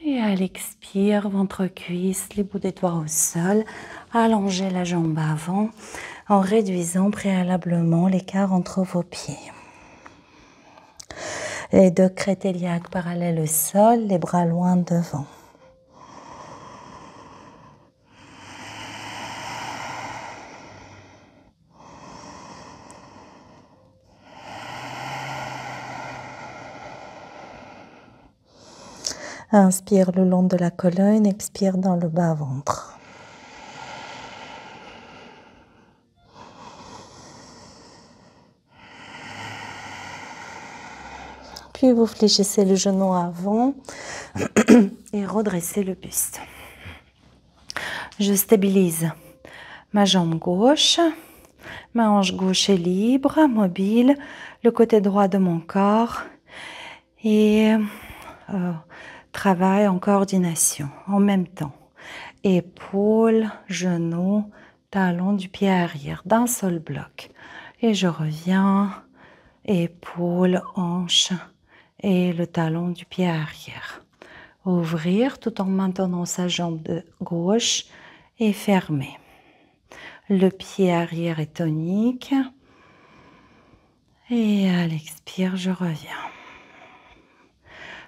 Et à l'expire, ventre cuisse, les bouts des doigts au sol. Allongez la jambe avant en réduisant préalablement l'écart entre vos pieds. Les deux crêtes iliaques parallèles au sol, les bras loin devant. Inspire le long de la colonne, expire dans le bas-ventre. Puis vous fléchissez le genou avant et redressez le buste. Je stabilise ma jambe gauche, ma hanche gauche est libre, mobile, le côté droit de mon corps et travail en coordination en même temps. Épaules, genoux, talons du pied arrière d'un seul bloc. Et je reviens, épaules, hanches et le talon du pied arrière. Ouvrir tout en maintenant sa jambe de gauche et fermer. Le pied arrière est tonique. Et à l'expire, je reviens.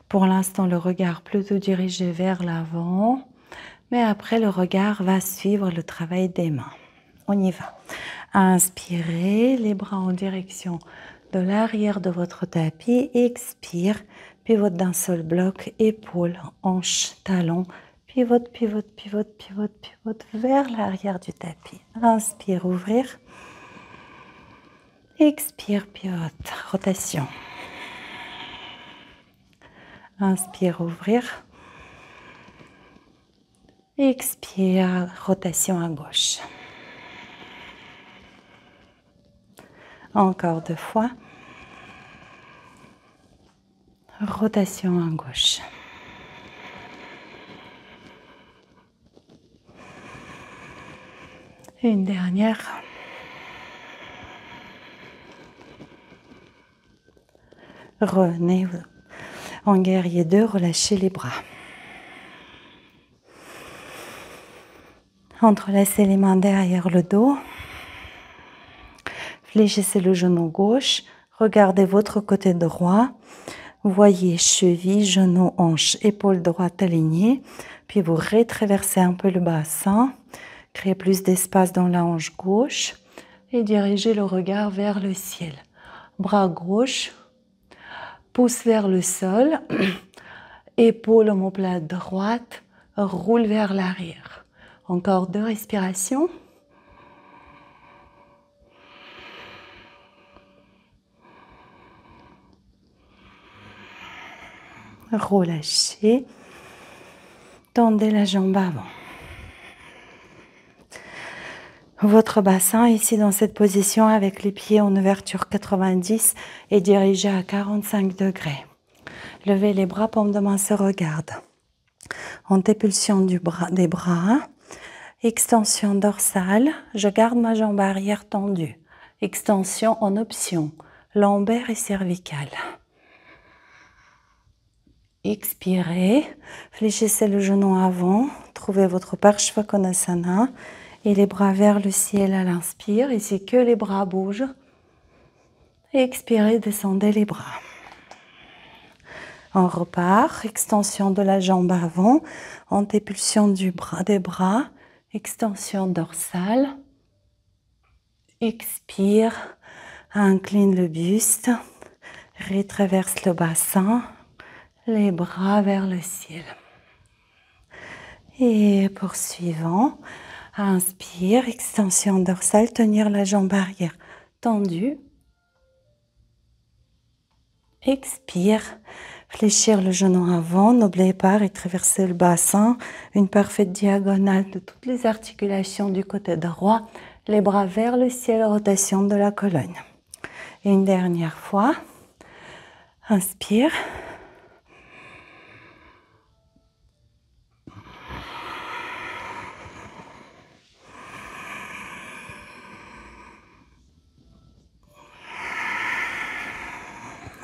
Pour l'instant, le regard plutôt dirigé vers l'avant, mais après, le regard va suivre le travail des mains. On y va. Inspirez, les bras en direction de l'arrière de votre tapis. Expire, pivote d'un seul bloc, épaule, hanche, talon. Pivote, pivote, pivote, pivote, pivote vers l'arrière du tapis. Inspire, ouvrir. Expire, pivote, rotation. Inspire, ouvrir. Expire, rotation à gauche. Encore 2 fois. Rotation à gauche. Une dernière. Revenez en guerrier 2, relâchez les bras. Entrelacez les mains derrière le dos. Fléchissez le genou gauche. Regardez votre côté droit. Voyez cheville, genou, hanche, épaule droite alignée. Puis vous rétraversez un peu le bassin. Créez plus d'espace dans la hanche gauche. Et dirigez le regard vers le ciel. Bras gauche. Pouce vers le sol. Épaule omoplate droite. Roule vers l'arrière. Encore 2 respirations. Relâchez. Tendez la jambe avant. Votre bassin ici dans cette position avec les pieds en ouverture 90 et dirigé à 45 degrés. Levez les bras, paume de main se regarde. Antépulsion des bras. Extension dorsale. Je garde ma jambe arrière tendue. Extension en option. Lombaire et cervicale. Expirez. Fléchissez le genou avant. Trouvez votre Parshvakonasana. Et les bras vers le ciel à l'inspire. Ici, que les bras bougent. Expirez, descendez les bras. On repart. Extension de la jambe avant. Antépulsion des bras. Extension dorsale. Expire. Incline le buste. Rétraverse le bassin. Les bras vers le ciel. Et poursuivant. Inspire, extension dorsale, tenir la jambe arrière tendue. Expire, fléchir le genou avant, n'oubliez pas, rétraverser le bassin, une parfaite diagonale de toutes les articulations du côté droit, les bras vers le ciel, rotation de la colonne. Et une dernière fois, inspire.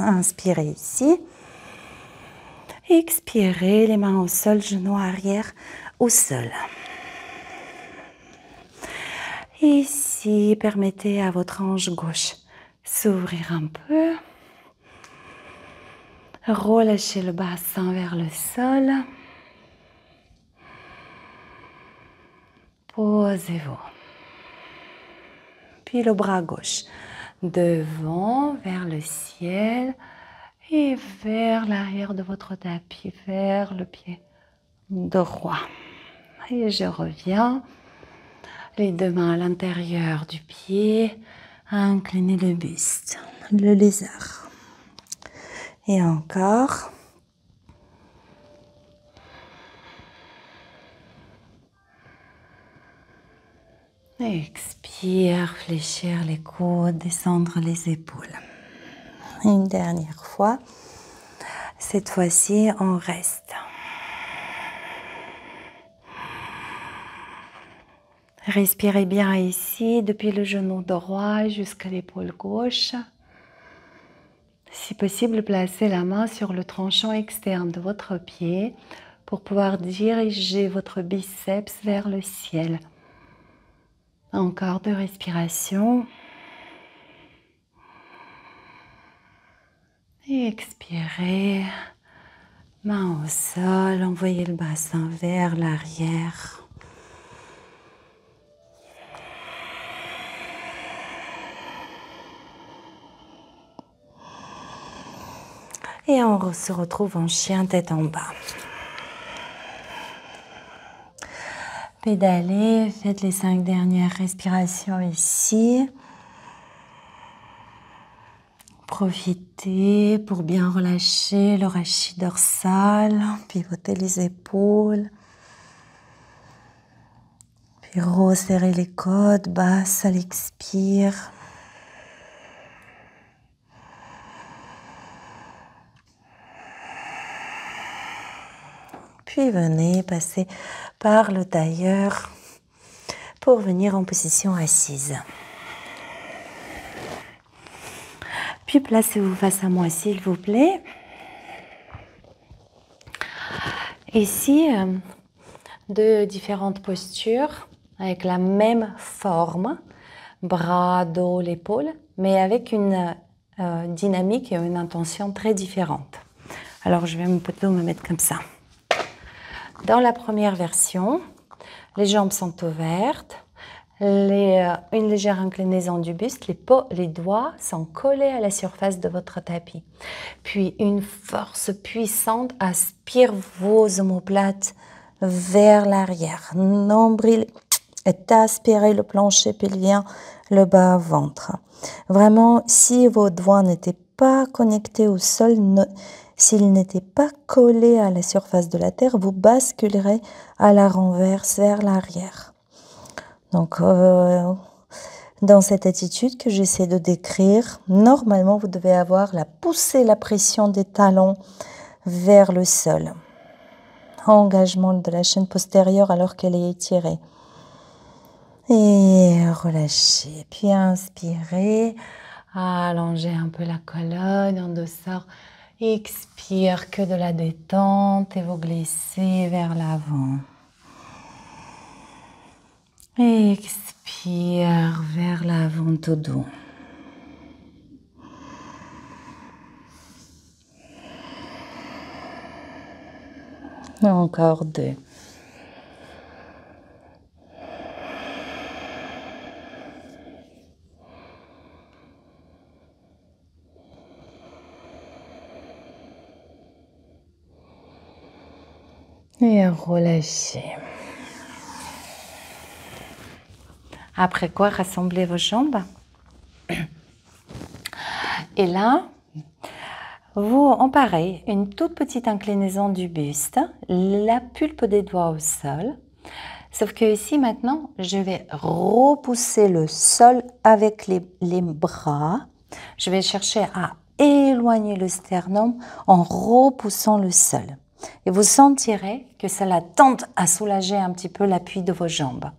Inspirez ici. Expirez, les mains au sol, genoux arrière au sol. Ici, permettez à votre hanche gauche s'ouvrir un peu. Relâchez le bassin vers le sol. Posez-vous. Puis le bras gauche devant, vers le ciel et vers l'arrière de votre tapis, vers le pied droit. Et je reviens. Les 2 mains à l'intérieur du pied. Inclinez le buste, le lézard. Et encore. Expire, fléchir les coudes, descendre les épaules. Une dernière fois. Cette fois-ci, on reste. Respirez bien ici, depuis le genou droit jusqu'à l'épaule gauche. Si possible, placez la main sur le tranchant externe de votre pied pour pouvoir diriger votre biceps vers le ciel. Encore 2 respirations. Et expirez. Main au sol, envoyez le bassin vers l'arrière. Et on se retrouve en chien tête en bas. Pédalez, faites les 5 dernières respirations ici. Profitez pour bien relâcher le rachis dorsal, pivotez les épaules. Puis resserrez les côtes basses à l'expire. Puis venez passer par le tailleur pour venir en position assise. Puis placez-vous face à moi s'il vous plaît. Ici, deux différentes postures avec la même forme, bras, dos, l'épaule, mais avec une dynamique et une intention très différente. Alors je vais plutôt me mettre comme ça. Dans la première version, les jambes sont ouvertes, une légère inclinaison du buste, les doigts sont collés à la surface de votre tapis. Puis une force puissante aspire vos omoplates vers l'arrière. Nombril est aspiré le plancher pelvien, le bas ventre. Vraiment, si vos doigts n'étaient pas connectés au sol, s'ils n'étaient pas collés à la surface de la terre, vous basculerez à la renverse vers l'arrière. Donc, dans cette attitude que j'essaie de décrire, normalement, vous devez avoir la poussée, la pression des talons vers le sol. Engagement de la chaîne postérieure alors qu'elle est étirée. Et relâchez. Puis inspirez. Allongez un peu la colonne en dessous. Expire que de la détente et vous glissez vers l'avant. Expire vers l'avant tout doux. Encore 2. Et relâchez. Après quoi, rassemblez vos jambes. Et là, en pareil, une toute petite inclinaison du buste, la pulpe des doigts au sol. Sauf que ici, maintenant, je vais repousser le sol avec les bras. Je vais chercher à éloigner le sternum en repoussant le sol. Et vous sentirez que cela tente à soulager un petit peu l'appui de vos jambes.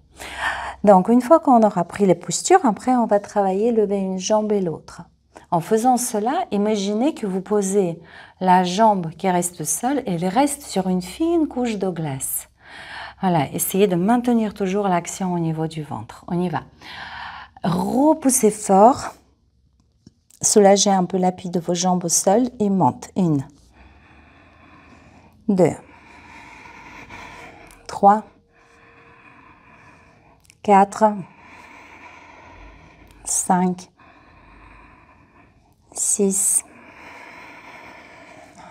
Donc, une fois qu'on aura pris les postures, après, on va travailler lever une jambe et l'autre. En faisant cela, imaginez que vous posez la jambe qui reste seule et elle reste sur une fine couche de glace. Voilà, essayez de maintenir toujours l'action au niveau du ventre. On y va. Repoussez fort. Soulagez un peu l'appui de vos jambes au sol et monte. 1, 2, 3, 4, 5, 6,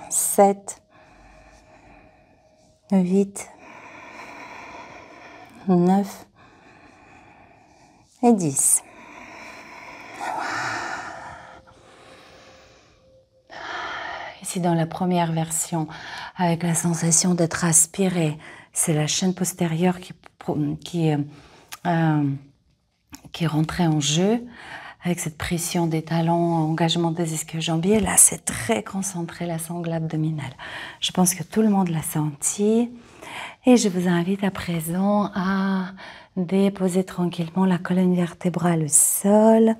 7, 8, 9 et 10. Ici, dans la première version, avec la sensation d'être aspiré, c'est la chaîne postérieure qui est rentrée en jeu, avec cette pression des talons, engagement des ischio-jambiers. Là, c'est très concentré, la sangle abdominale. Je pense que tout le monde l'a senti. Et je vous invite à présent à déposer tranquillement la colonne vertébrale au sol,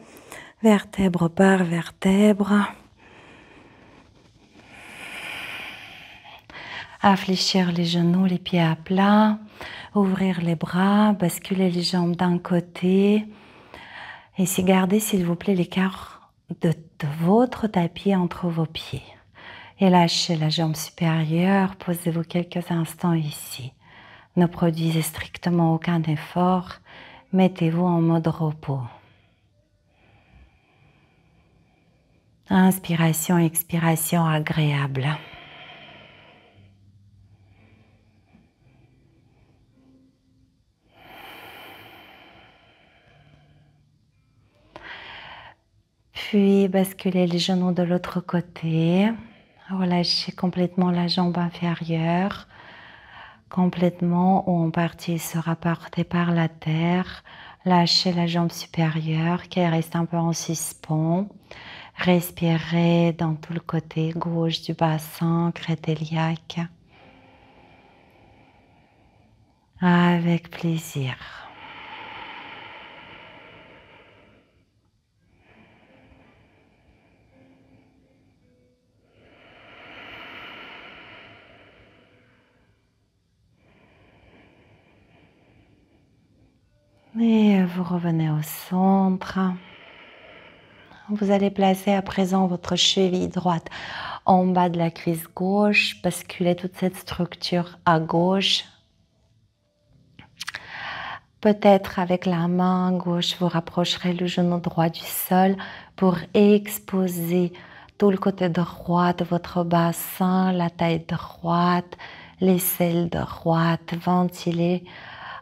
vertèbre par vertèbre. À fléchir les genoux, les pieds à plat, ouvrir les bras, basculer les jambes d'un côté. Et si gardez, s'il vous plaît, l'écart de votre tapis entre vos pieds. Et lâchez la jambe supérieure, posez-vous quelques instants ici. Ne produisez strictement aucun effort, mettez-vous en mode repos. Inspiration, expiration agréable. Puis basculez les genoux de l'autre côté. Relâchez complètement la jambe inférieure. Complètement ou en partie sera portée par la terre. Lâchez la jambe supérieure qui reste un peu en suspens. Respirez dans tout le côté gauche du bassin crête iliaque. Avec plaisir. Et vous revenez au centre. Vous allez placer à présent votre cheville droite en bas de la cuisse gauche. Basculez toute cette structure à gauche. Peut-être avec la main gauche, vous rapprocherez le genou droit du sol pour exposer tout le côté droit de votre bassin, la taille droite, l'aisselle droite, ventiler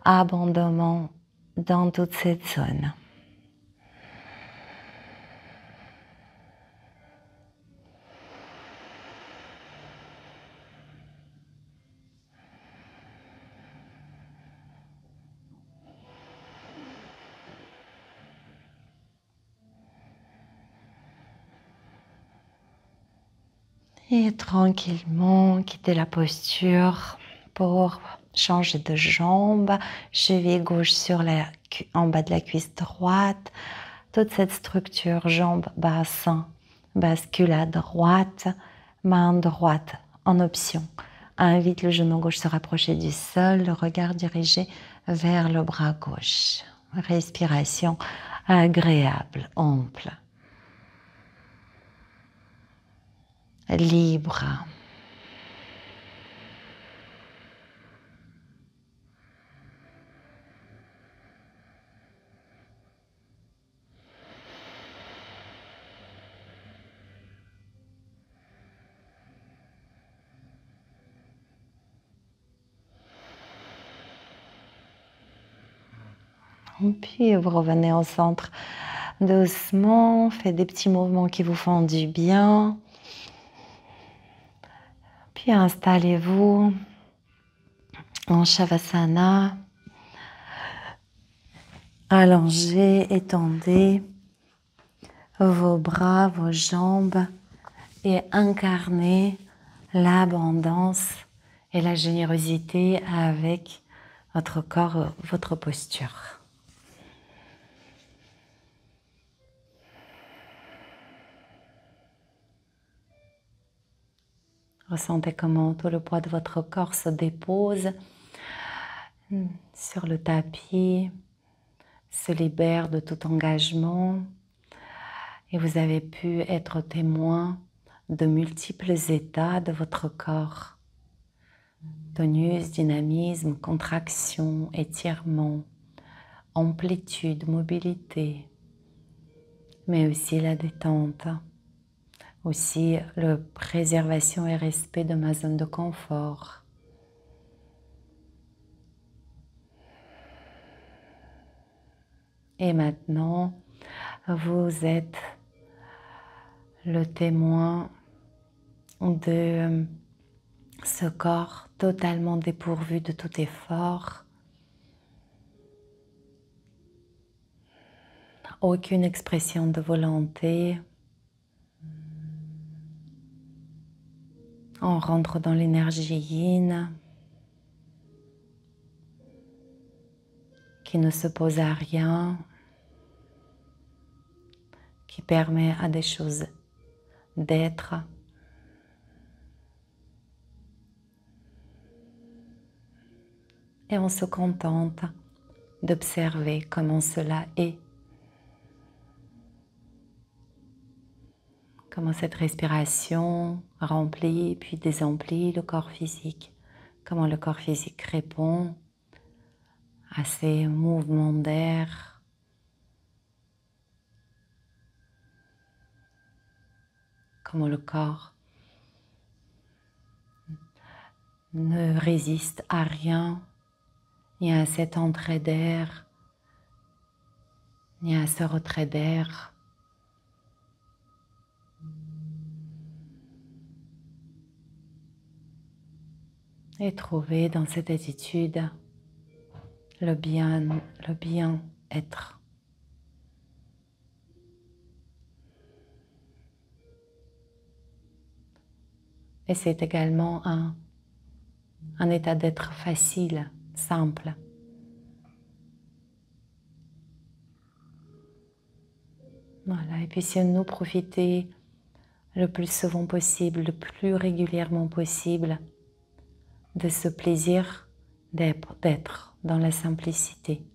abondamment dans toute cette zone. Et tranquillement, quittez la posture pour changer de jambe. Cheville gauche en bas de la cuisse droite. Toute cette structure, jambe, bassin, bascule à droite. Main droite en option. Invite le genou gauche se rapprocher du sol, le regard dirigé vers le bras gauche. Respiration agréable, ample. Libre. Puis vous revenez au centre doucement, faites des petits mouvements qui vous font du bien. Puis installez-vous en Shavasana. Allongez, étendez vos bras, vos jambes et incarnez l'abondance et la générosité avec votre corps, votre posture. Ressentez comment tout le poids de votre corps se dépose sur le tapis, se libère de tout engagement et vous avez pu être témoin de multiples états de votre corps. Tonus, dynamisme, contraction, étirement, amplitude, mobilité, mais aussi la détente. Aussi la préservation et respect de ma zone de confort. Et maintenant, vous êtes le témoin de ce corps totalement dépourvu de tout effort. Aucune expression de volonté. On rentre dans l'énergie yin qui ne s'oppose à rien, qui permet à des choses d'être. Et on se contente d'observer comment cela est. Comment cette respiration remplit puis désemplit le corps physique. Comment le corps physique répond à ces mouvements d'air. comment le corps ne résiste à rien, ni à cette entrée d'air, ni à ce retrait d'air. Et trouver dans cette attitude le bien-être. Et c'est également un état d'être facile, simple. Voilà, et puissions-nous profiter le plus souvent possible, le plus régulièrement possible de ce plaisir d'être dans la simplicité.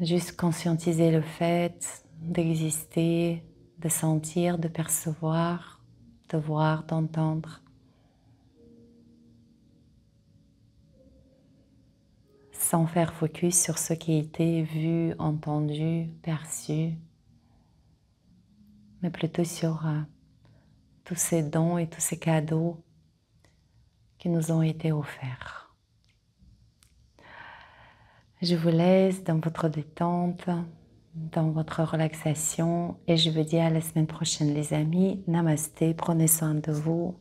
Juste conscientiser le fait d'exister, de sentir, de percevoir, de voir, d'entendre. Sans faire focus sur ce qui a été vu, entendu, perçu, mais plutôt sur tous ces dons et tous ces cadeaux qui nous ont été offerts. Je vous laisse dans votre détente, dans votre relaxation et je vous dis à la semaine prochaine les amis. Namasté, prenez soin de vous.